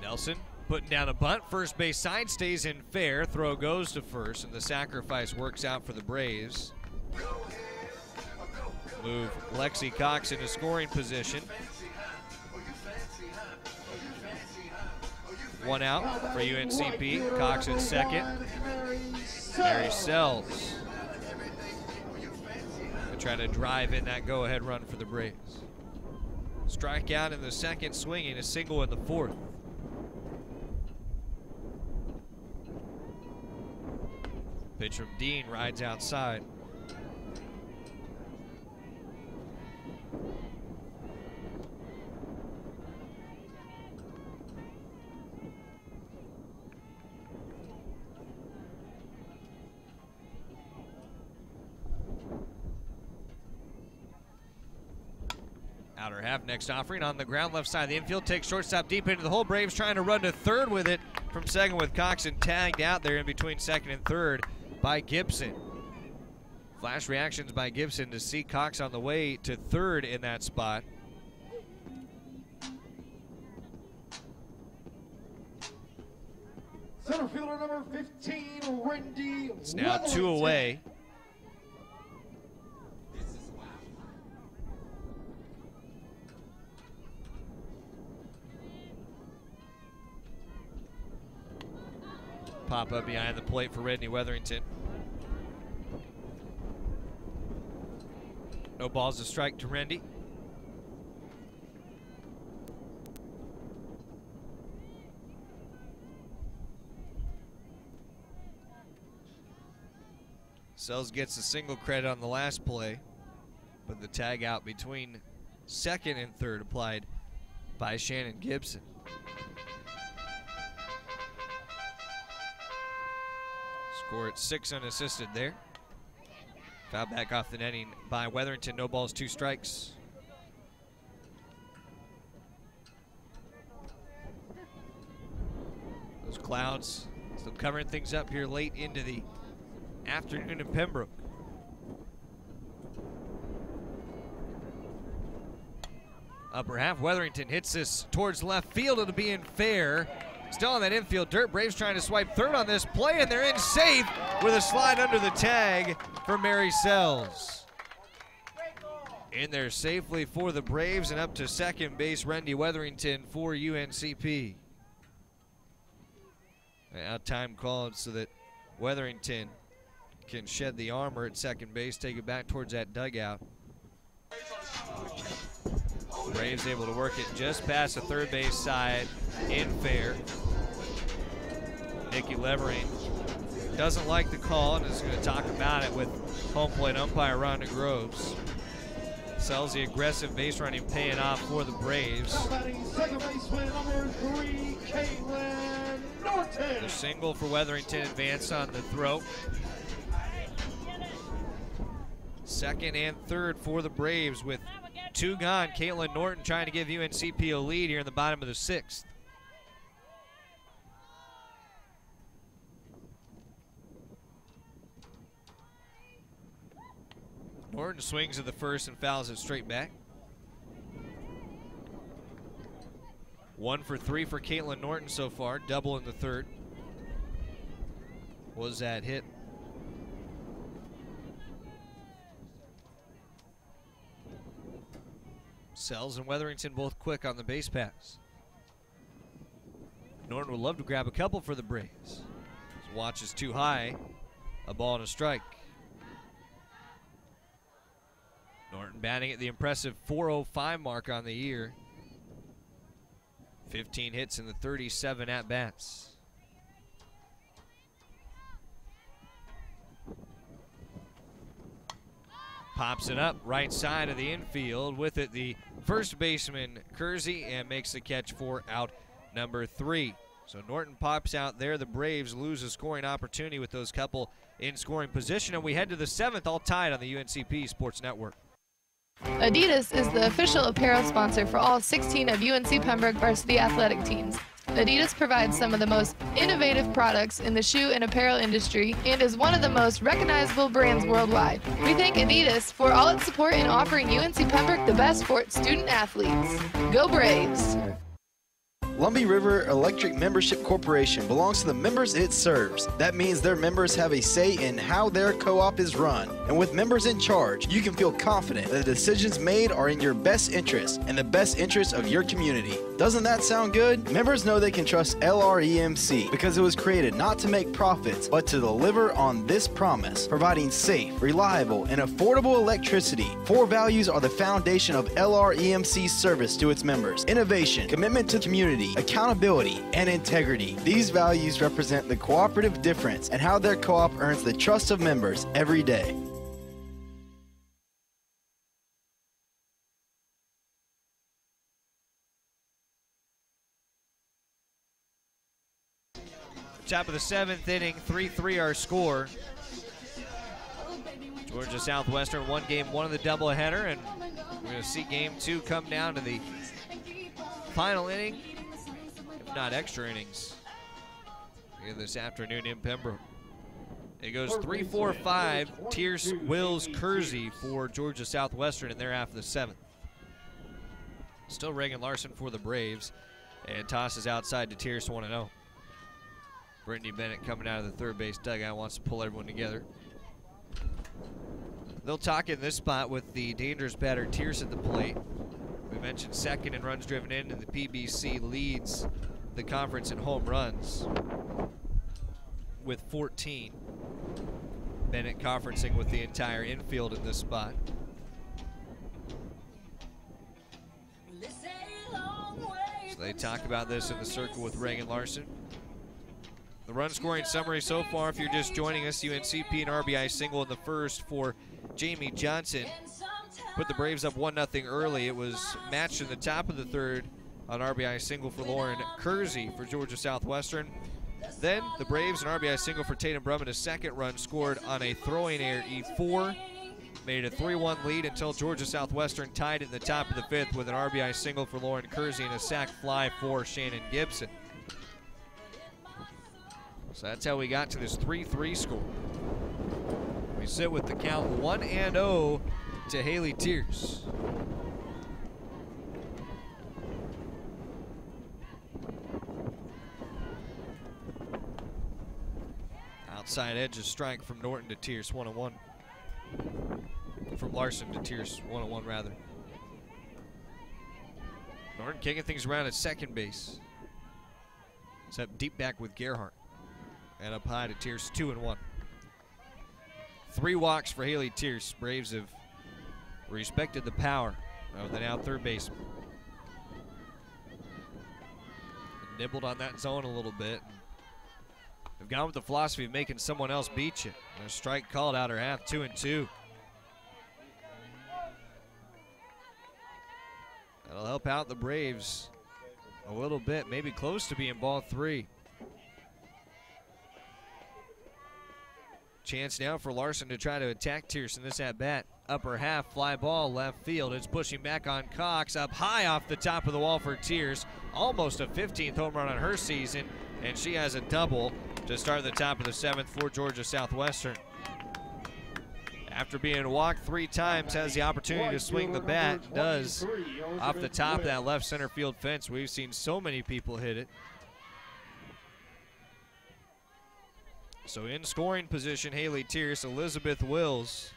Nelson putting down a bunt. First base side stays in fair. Throw goes to first, and the sacrifice works out for the Braves. Move Lexi Cox into scoring position. One out for UNCP. Cox at second. Mary Sells trying to drive in that go-ahead run for the Braves. Strikeout in the second, swinging a single in the fourth. Pitch from Dean rides outside. Outer half, next offering on the ground, left side of the infield, takes shortstop deep into the hole. Braves trying to run to third with it from second with Coxon tagged out there in between second and third by Gibson. Flash reactions by Gibson to see Cox on the way to third in that spot. Center fielder number 15, Randy. It's now 2 away. Pop up behind the plate for Redney Weatherington. No balls to strike to Rendy. Sells gets a single credit on the last play, but the tag out between second and third applied by Shannon Gibson. Score at 6 unassisted there. Foul back off the netting by Weatherington. No balls, 2 strikes. Those clouds still covering things up here late into the afternoon in Pembroke. Upper half, Weatherington hits this towards left field. It'll be in fair. Still on that infield dirt. Braves trying to swipe third on this play, and they're in safe with a slide under the tag for Mary Sells. In there safely for the Braves, and up to second base, Rendy Weatherington for UNCP. Out time called so that Weatherington can shed the armor at second base, take it back towards that dugout. Braves able to work it just past the third base side in fair. Nicky Levering doesn't like the call and is going to talk about it with home plate umpire Rhonda Groves. Sells the aggressive base running paying off for the Braves. Second baseman number 3, Caitlin Norton. The single for Weatherington advanced on the throw. Second and third for the Braves with 2 gone. Caitlin Norton trying to give UNCP a lead here in the bottom of the 6th. Norton swings at the first and fouls it straight back. 1 for 3 for Caitlin Norton so far, double in the third. Was that hit? Sells and Weatherington both quick on the base pass. Norton would love to grab a couple for the Braves. His watch is too high. A ball and a strike. Norton batting at the impressive .405 mark on the year. 15 hits in the 37 at-bats. Pops it up right side of the infield. With it, the first baseman, Kersey, and makes the catch for out number 3. So Norton pops out there. The Braves lose a scoring opportunity with those couple in scoring position. And we head to the 7th, all tied on the UNCP Sports Network. Adidas is the official apparel sponsor for all 16 of UNC Pembroke varsity athletic teams. Adidas provides some of the most innovative products in the shoe and apparel industry and is one of the most recognizable brands worldwide. We thank Adidas for all its support in offering UNC Pembroke the best for its student athletes. Go Braves! Lumbee River Electric Membership Corporation belongs to the members it serves. That means their members have a say in how their co-op is run. And with members in charge, you can feel confident that the decisions made are in your best interest and the best interest of your community. Doesn't that sound good? Members know they can trust LREMC because it was created not to make profits, but to deliver on this promise, providing safe, reliable, and affordable electricity. Four values are the foundation of LREMC's service to its members: innovation, commitment to community, accountability, and integrity. These values represent the cooperative difference and how their co-op earns the trust of members every day. Top of the 7th inning, 3-3 our score. Georgia Southwestern won game 1 of the doubleheader, and we're going to see game 2 come down to the final inning, if not extra innings, here this afternoon in Pembroke. It goes 3-4-5, Tierce, Wills, Kersey for Georgia Southwestern in their half of the 7th. Still Reagan Larson for the Braves, and tosses outside to Tierce 1-0. Brittany Bennett coming out of the third base dugout, wants to pull everyone together. They'll talk in this spot with the dangerous batter Tierce at the plate. We mentioned second in runs driven in, and the PBC leads the conference in home runs with 14. Bennett conferencing with the entire infield in this spot. So they talk about this in the circle with Reagan Larson. The run scoring summary so far, if you're just joining us: UNCP an RBI single in the first for Jamie Johnson. Put the Braves up 1-0 early. It was matched in the top of the third on RBI single for Lauren Kersey for Georgia Southwestern. Then the Braves an RBI single for Tatum Brumman, a second run scored on a throwing error E4. Made it a 3-1 lead until Georgia Southwestern tied in the top of the 5th with an RBI single for Lauren Kersey and a sac fly for Shannon Gibson. So that's how we got to this 3-3 score. We sit with the count 1-0 to Haley Tierce. Outside edge, a strike from Norton to Tierce, 1-1. From Larson to Tierce, 1-1 rather. Norton kicking things around at second base. It's up deep back with Gerhardt. And up high to Tierce, 2-1. 3 walks for Haley Tierce. Braves have respected the power of the now third baseman. Nibbled on that zone a little bit. They've gone with the philosophy of making someone else beat you. A strike called out her half, 2-2. That'll help out the Braves a little bit, maybe close to being ball 3. Chance now for Larson to try to attack Tierce in this at-bat. Upper half, fly ball, left field. It's pushing back on Cox, up high off the top of the wall for Tierce. Almost a 15th home run on her season, and she has a double to start the top of the 7th for Georgia Southwestern. After being walked 3 times, has the opportunity to swing the bat, does off the top of that left center field fence. We've seen so many people hit it. So in scoring position, Haley Tierce. Elizabeth Wills,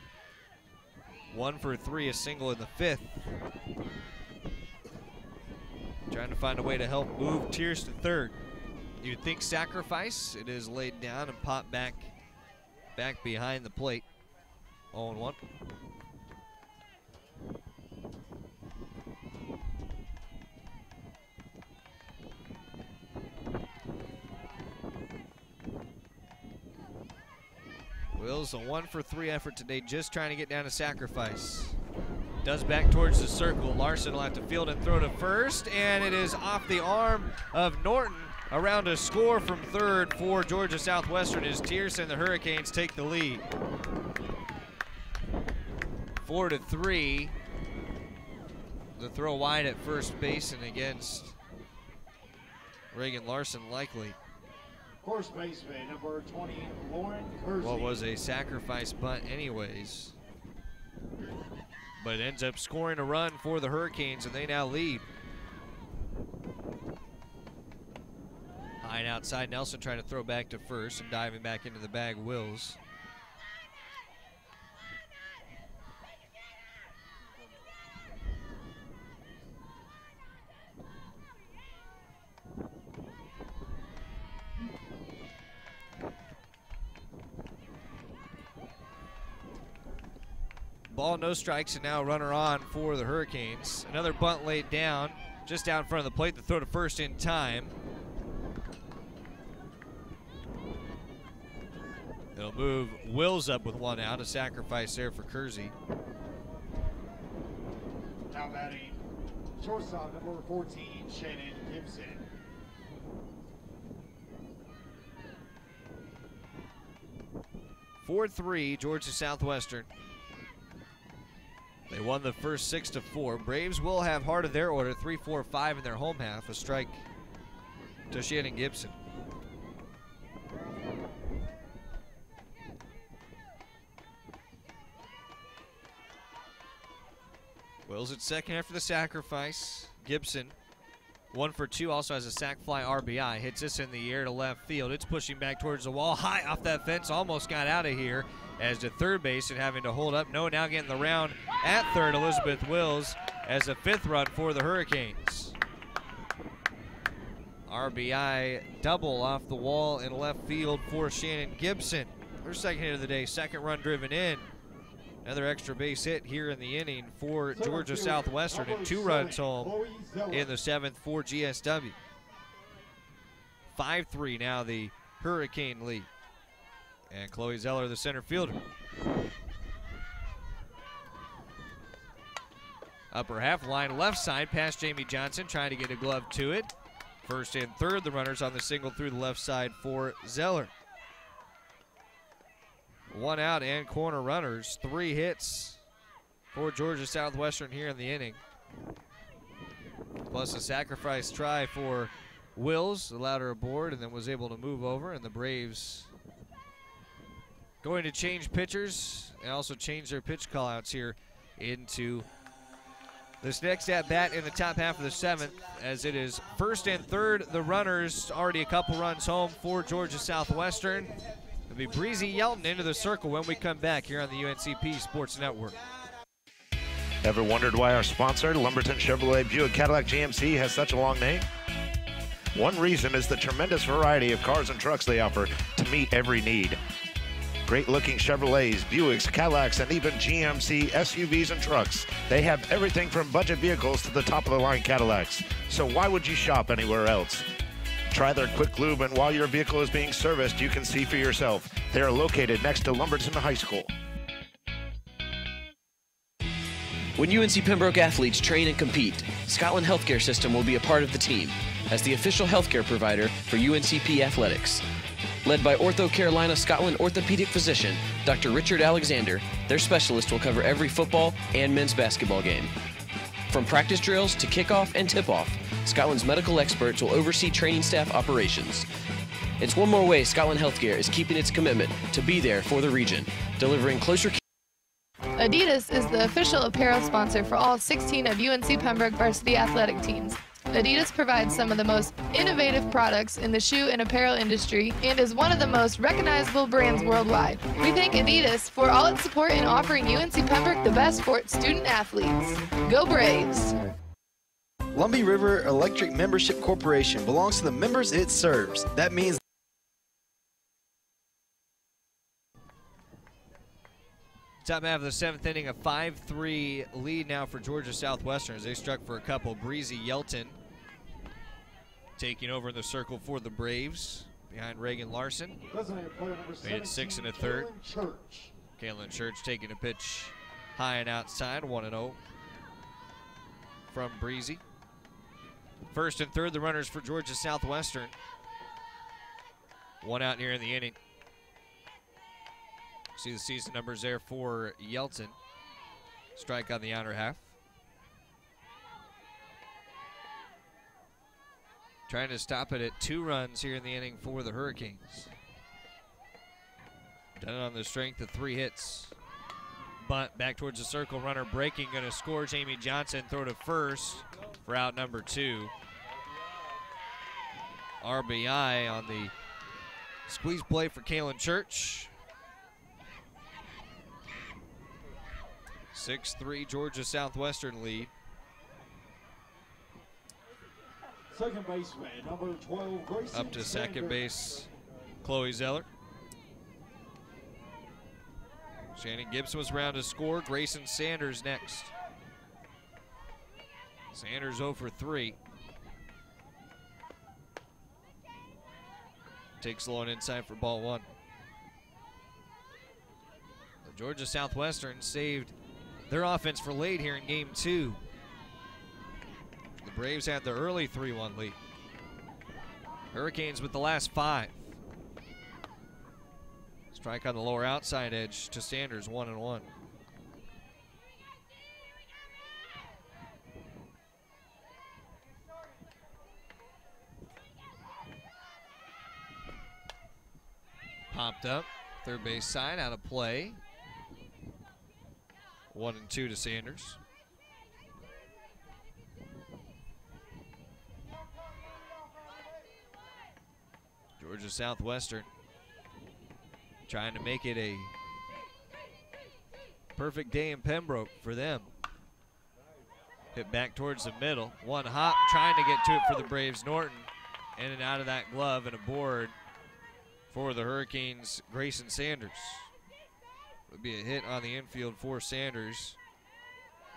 1 for 3, a single in the 5th. Trying to find a way to help move Tierce to third. You'd think sacrifice. It is laid down and popped back behind the plate. 0-1. Wills, a 1 for 3 effort today, just trying to get down to sacrifice. Does back towards the circle. Larson will have to field and throw to first, and it is off the arm of Norton. Around a score from third for Georgia Southwestern as Tierce and the Hurricanes take the lead. 4-3. The throw wide at first base and against Reagan Larson likely. First baseman, number 20, Lauren Kersey. What was a sacrifice bunt anyways. But it ends up scoring a run for the Hurricanes, and they now lead. High and outside, Nelson trying to throw back to first and diving back into the bag, Wills. Ball, no strikes, and now a runner on for the Hurricanes. Another bunt laid down, just down in front of the plate. The throw to first in time. It'll move Wills up with one out. A sacrifice there for Kersey. Now batting shortstop number 14, Shannon Gibson. (4-3) Georgia Southwestern. They won the first 6-4. Braves will have heart of their order, 3-4-5 in their home half. A strike to Shannon Gibson. Wills at second after the sacrifice. Gibson, 1 for 2, also has a sac fly RBI. Hits this in the air to left field. It's pushing back towards the wall. High off that fence, almost got out of here as to third base and having to hold up. No, now getting the round at third, Elizabeth Wills, as a 5th run for the Hurricanes. RBI double off the wall in left field for Shannon Gibson. Her second hit of the day, second run driven in. Another extra base hit here in the inning for Georgia Southwestern, and 2 runs home in the 7th for GSW. 5-3 now the Hurricane lead. And Chloe Zeller, the center fielder. Upper half line left side past Jamie Johnson, trying to get a glove to it. First and third, the runners on the single through the left side for Zeller. 1 out and corner runners. 3 hits for Georgia Southwestern here in the inning. Plus a sacrifice try for Wills, allowed her aboard and then was able to move over. And the Braves going to change pitchers and also change their pitch callouts here into this next at bat in the top half of the 7th, as it is first and third. The runners already a couple runs home for Georgia Southwestern. It'll be Breezy Yelton into the circle when we come back here on the UNCP Sports Network. Ever wondered why our sponsor, Lumberton Chevrolet Buick Cadillac GMC, has such a long name? One reason is the tremendous variety of cars and trucks they offer to meet every need. Great-looking Chevrolets, Buicks, Cadillacs, and even GMC SUVs and trucks. They have everything from budget vehicles to the top-of-the-line Cadillacs. So why would you shop anywhere else? Try their quick lube, and while your vehicle is being serviced, you can see for yourself. They are located next to Lumberton High School. When UNC Pembroke athletes train and compete, Scotland Healthcare System will be a part of the team as the official healthcare provider for UNCP athletics. Led by Ortho Carolina Scotland orthopedic physician Dr. Richard Alexander, their specialist will cover every football and men's basketball game. From practice drills to kickoff and tip-off, Scotland's medical experts will oversee training staff operations. It's one more way Scotland Healthcare is keeping its commitment to be there for the region, delivering closer care. Adidas is the official apparel sponsor for all 16 of UNC Pembroke varsity athletic teams. Adidas provides some of the most innovative products in the shoe and apparel industry and is one of the most recognizable brands worldwide. We thank Adidas for all its support in offering UNC Pembroke the best for its student athletes. Go Braves! Lumbee River Electric Membership Corporation belongs to the members it serves. That means top half of the 7th inning, a 5-3 lead now for Georgia Southwestern as they struck for a couple. Breezy Yelton taking over in the circle for the Braves behind Reagan Larson. Made it 6 1/3. Kaylin Church taking a pitch high and outside, 1-0 from Breezy. First and third, the runners for Georgia Southwestern. 1 out here in the inning. See the season numbers there for Yelton. Strike on the outer half. Trying to stop it at 2 runs here in the inning for the Hurricanes. Done it on the strength of 3 hits. Bunt back towards the circle, runner breaking, gonna score. Jamie Johnson, throw to first for out number 2. RBI on the squeeze play for Kaylin Church. 6-3 Georgia Southwestern lead. Second baseman, number 12, Gracie Up to second base, Chloe Zeller. Shannon Gibson was around to score. Grayson Sanders next. Sanders 0 for 3. Takes low and inside for ball 1. The Georgia Southwestern saved their offense for late here in game 2. The Braves had the early 3-1 lead. Hurricanes with the last 5. Strike on the lower outside edge to Sanders, 1-1. Popped up, third base side, out of play. 1-2 to Sanders. Georgia Southwestern trying to make it a perfect day in Pembroke for them. Hit back towards the middle. One hop, trying to get to it for the Braves. Norton in and out of that glove, and a board for the Hurricanes, Grayson Sanders. Would be a hit on the infield for Sanders.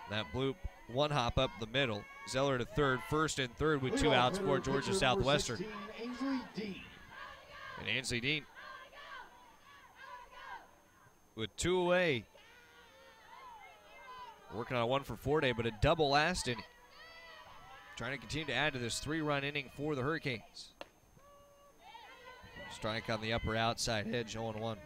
That bloop, one hop up the middle. Zeller to third, first and third with 2 outs for Georgia Southwestern. And Ainsley Dean with 2 away. Working on a 1 for 4 day, but a double last inning. Trying to continue to add to this 3-run inning for the Hurricanes. Strike on the upper outside edge, 0-1.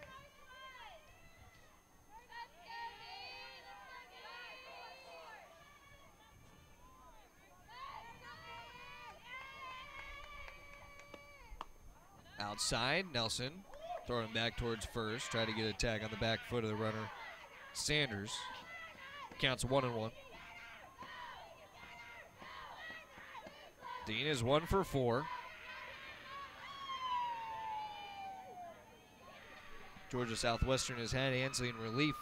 Outside, Nelson throwing back towards first. Try to get a tag on the back foot of the runner, Sanders. Counts 1-1. Dean is 1 for 4. Georgia Southwestern has had Ansley in relief.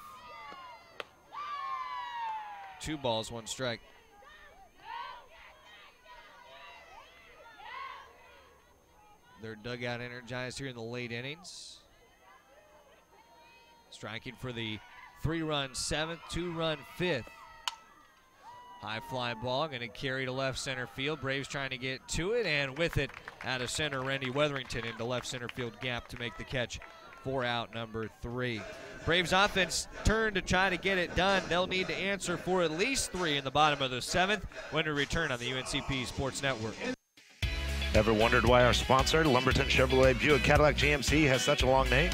2 balls, 1 strike. Their dugout energized here in the late innings. Striking for the 3-run 7th, 2-run 5th. High fly ball, going to carry to left center field. Braves trying to get to it, and with it out of center, Randy Weatherington into left center field gap to make the catch for out number 3. Braves offense turned to try to get it done. They'll need to answer for at least 3 in the bottom of the 7th when we return on the UNCP Sports Network. Ever wondered why our sponsor, Lumberton Chevrolet Buick Cadillac GMC, has such a long name?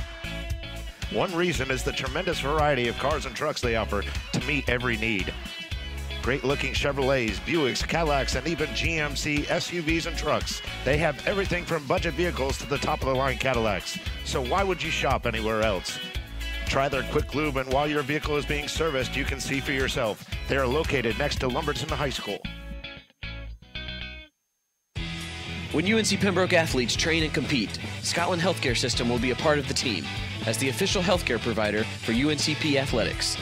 One reason is the tremendous variety of cars and trucks they offer to meet every need. Great-looking Chevrolets, Buicks, Cadillacs, and even GMC SUVs and trucks. They have everything from budget vehicles to the top-of-the-line Cadillacs. So why would you shop anywhere else? Try their quick lube, and while your vehicle is being serviced, you can see for yourself. They are located next to Lumberton High School. When UNC Pembroke athletes train and compete, Scotland Healthcare System will be a part of the team as the official healthcare provider for UNCP athletics.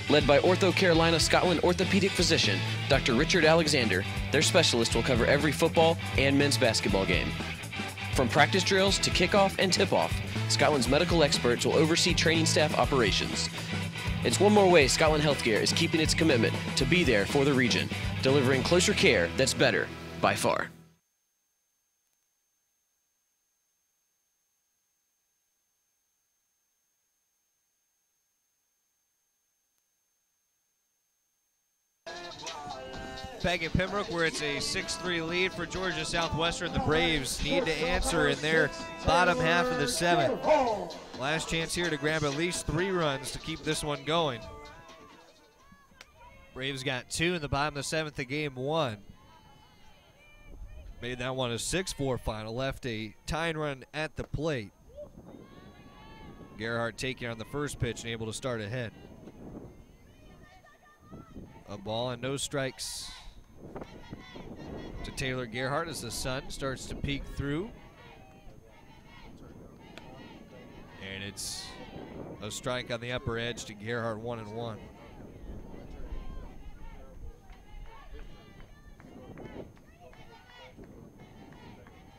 Led by Ortho Carolina Scotland orthopedic physician Dr. Richard Alexander, their specialist will cover every football and men's basketball game. From practice drills to kickoff and tip-off, Scotland's medical experts will oversee training staff operations. It's one more way Scotland Healthcare is keeping its commitment to be there for the region, delivering closer care that's better by far. Back in Pembroke, where it's a 6-3 lead for Georgia Southwestern. The Braves need to answer in their bottom half of the 7th. Last chance here to grab at least 3 runs to keep this one going. Braves got 2 in the bottom of the 7th of game 1. Made that one a 6-4 final. Left a tying run at the plate. Gerhardt taking on the first pitch and able to start ahead. A ball and no strikes to Taylor Gerhardt as the sun starts to peek through. And it's a strike on the upper edge to Gerhardt, 1-1.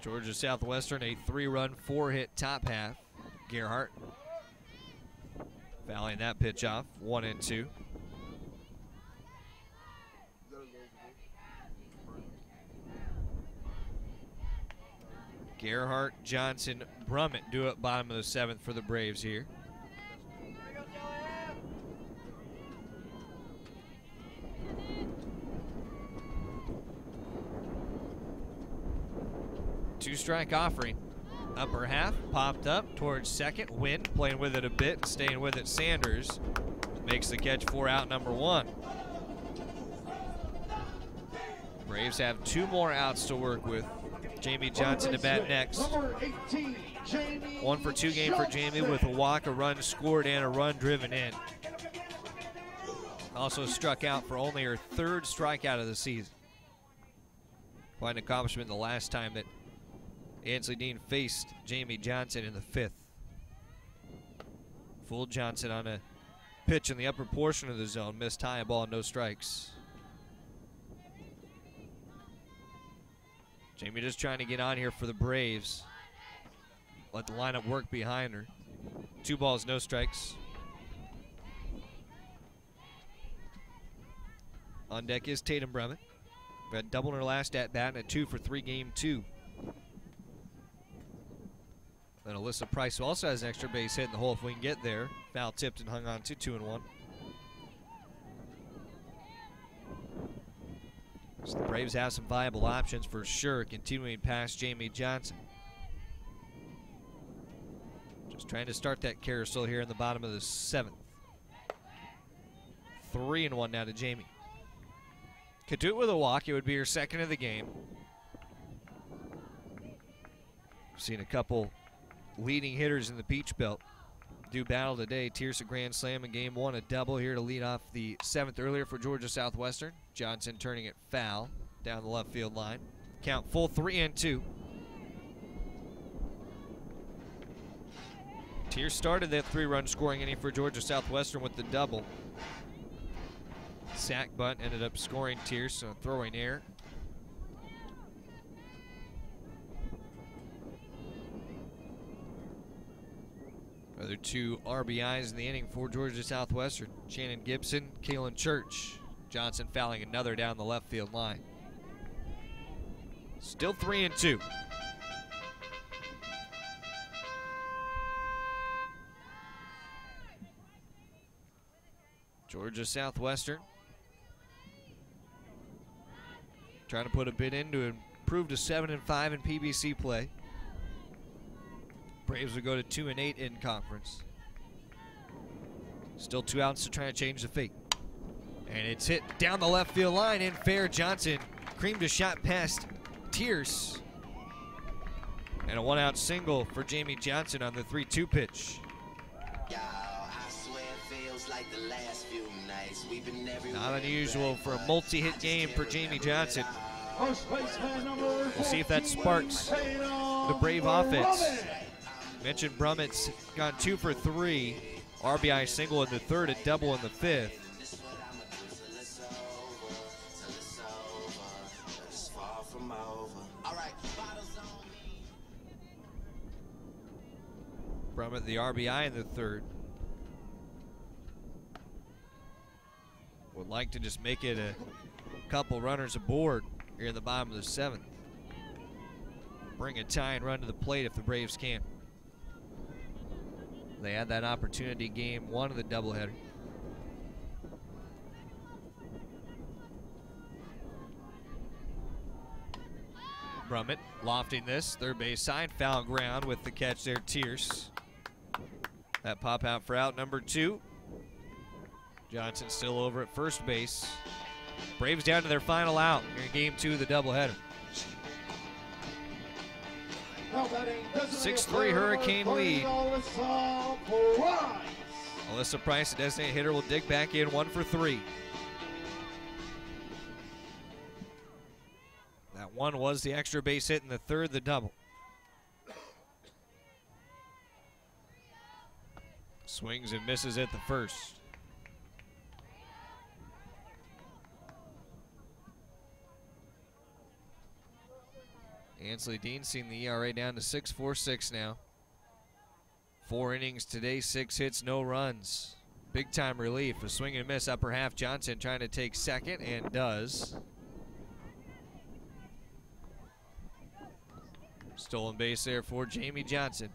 Georgia Southwestern, a 3-run, 4-hit top half. Gerhardt Fouling that pitch off, 1-2. Gerhart, Johnson, Brummett do it bottom of the 7th for the Braves here. Two-strike offering. Upper half, popped up towards second. Wynn playing with it a bit, staying with it. Sanders makes the catch for out number 1. Braves have 2 more outs to work with. Jamie Johnson to bat next. 1 for 2 game for Jamie with a walk, a run scored, and a run driven in. Also struck out for only her 3rd strikeout of the season. Quite an accomplishment the last time that Ansley Dean faced Jamie Johnson in the 5th. Fooled Johnson on a pitch in the upper portion of the zone. Missed high, ball, no strikes. Jamie just trying to get on here for the Braves. Let the lineup work behind her. 2 balls, no strikes. On deck is Tatum Brummett. Got double in her last at bat and a 2 for 3 game 2. Then Alyssa Price, who also has an extra base hit in the hole if we can get there. Foul tipped and hung on to 2-1. So the Braves have some viable options for sure, continuing past Jamie Johnson. Just trying to start that carousel here in the bottom of the 7th. 3-1 now to Jamie. Could do it with a walk. It would be her 2nd of the game. We've seen a couple leading hitters in the Peach Belt do battle today. Tierce a grand slam in game 1, a double here to lead off the 7th earlier for Georgia Southwestern. Johnson turning it foul down the left field line. Count full, 3-2. Tierce started that 3-run scoring inning for Georgia Southwestern with the double. Sack bunt ended up scoring Tierce on throwing error. Other 2 RBIs in the inning for Georgia Southwestern. Shannon Gibson, Kaylin Church. Johnson fouling another down the left field line. Still 3-2. Georgia Southwestern trying to put a bid in to improve to 7-5 in PBC play. Braves will go to 2-8 in conference. Still 2 outs to try to change the fate. And it's hit down the left field line and fair. Johnson creamed a shot past Tierce. And a 1-out single for Jamie Johnson on the 3-2 pitch. Not unusual for a multi-hit game for Jamie Johnson. We'll see if that sparks the Brave offense. Mentioned Brummett's gone 2 for 3. RBI single in the 3rd, a double in the 5th. Brummett the RBI in the 3rd. Would like to just make it a couple runners aboard here in the bottom of the 7th. Bring a tying run to the plate if the Braves can. They had that opportunity game 1 of the doubleheader. Brummett lofting this, 3rd base side, foul ground with the catch there, Tierce. That pop out for out number 2. Johnson still over at first base. Braves down to their final out here in game 2 of the doubleheader. 6-3 Hurricane lead. Alyssa Price, the designated hitter, will dig back in 1 for 3. That one was the extra base hit in the 3rd, the double. Swings and misses at the 1st. Ansley Dean seen the ERA down to 6.46 now. 4 innings today, 6 hits, no runs. big time relief. A swing and miss upper half. Johnson trying to take second and does. Stolen base there for Jamie Johnson.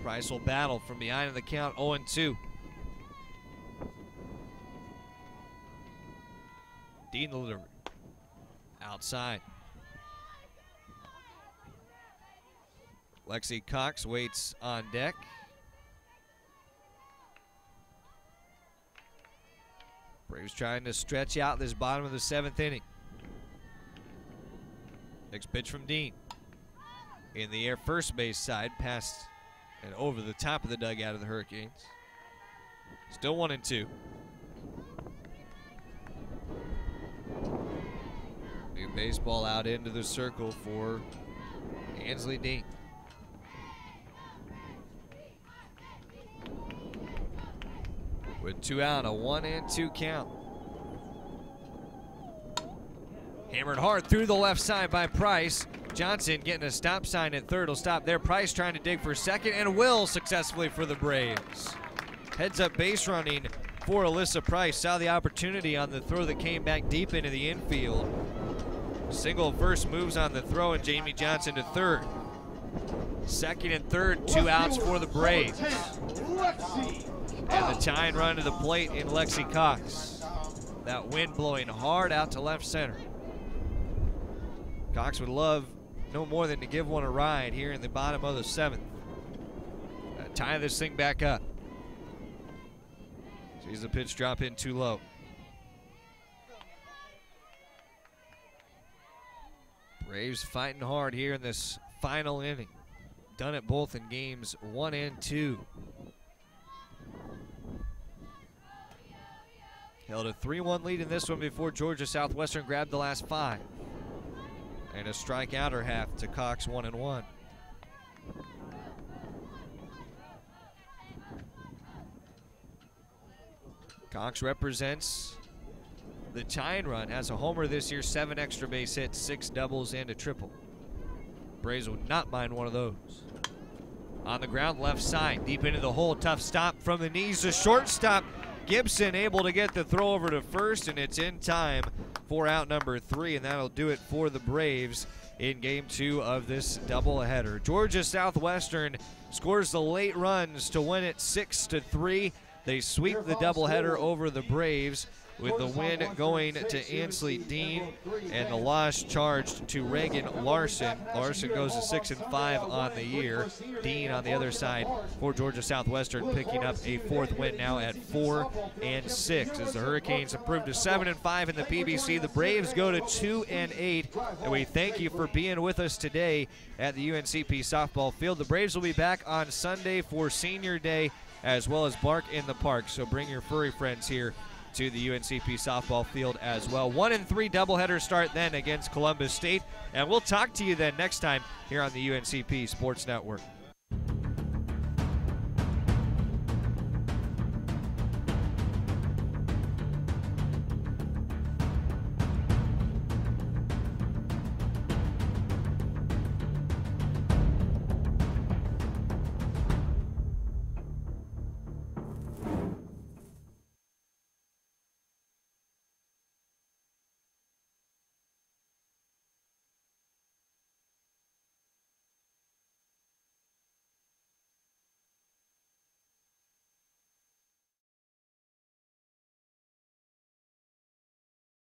Price will battle from behind in the count, 0-2. Dean delivery. Outside. Lexi Cox waits on deck. Braves trying to stretch out this bottom of the 7th inning. Next pitch from Dean. In the air, first base side, past and over the top of the dugout of the Hurricanes. Still 1-2. New baseball out into the circle for Ansley Dean. With 2 out, a 1-2 count. Hammered hard through the left side by Price. Johnson getting a stop sign at third will stop there. Price trying to dig for second and will successfully for the Braves. Heads up base running for Alyssa Price. Saw the opportunity on the throw that came back deep into the infield. Single first moves on the throw and Jamie Johnson to third. Second and third, 2 outs for the Braves. And the tying run to the plate in Lexi Cox. That wind blowing hard out to left center. Cox would love no more than to give one a ride here in the bottom of the 7th. Tie this thing back up. Sees the pitch drop in too low. Braves fighting hard here in this final inning. Done it both in games 1 and 2. Held a 3-1 lead in this one before Georgia Southwestern grabbed the last 5. And a strikeouter half to Cox, 1-1. Cox represents the tying run. Has a homer this year, 7 extra base hits, 6 doubles, and a triple. Braves would not mind one of those. On the ground, left side, deep into the hole. Tough stop from the knees to shortstop. Gibson able to get the throw over to first, and it's in time for out number 3, and that'll do it for the Braves in game 2 of this doubleheader. Georgia Southwestern scores the late runs to win it 6-3. They sweep the doubleheader over the Braves, with the win going to Ansley Dean and the loss charged to Reagan Larson. Larson goes to 6-5 on the year. Dean on the other side for Georgia Southwestern picking up a 4th win now at 4-6. As the Hurricanes improve to 7-5 in the PBC, the Braves go to 2-8. And we thank you for being with us today at the UNCP softball field. The Braves will be back on Sunday for Senior Day as well as Bark in the Park. So bring your furry friends here to the UNCP softball field as well. 1-3 doubleheader start then against Columbus State. And we'll talk to you then next time here on the UNCP Sports Network.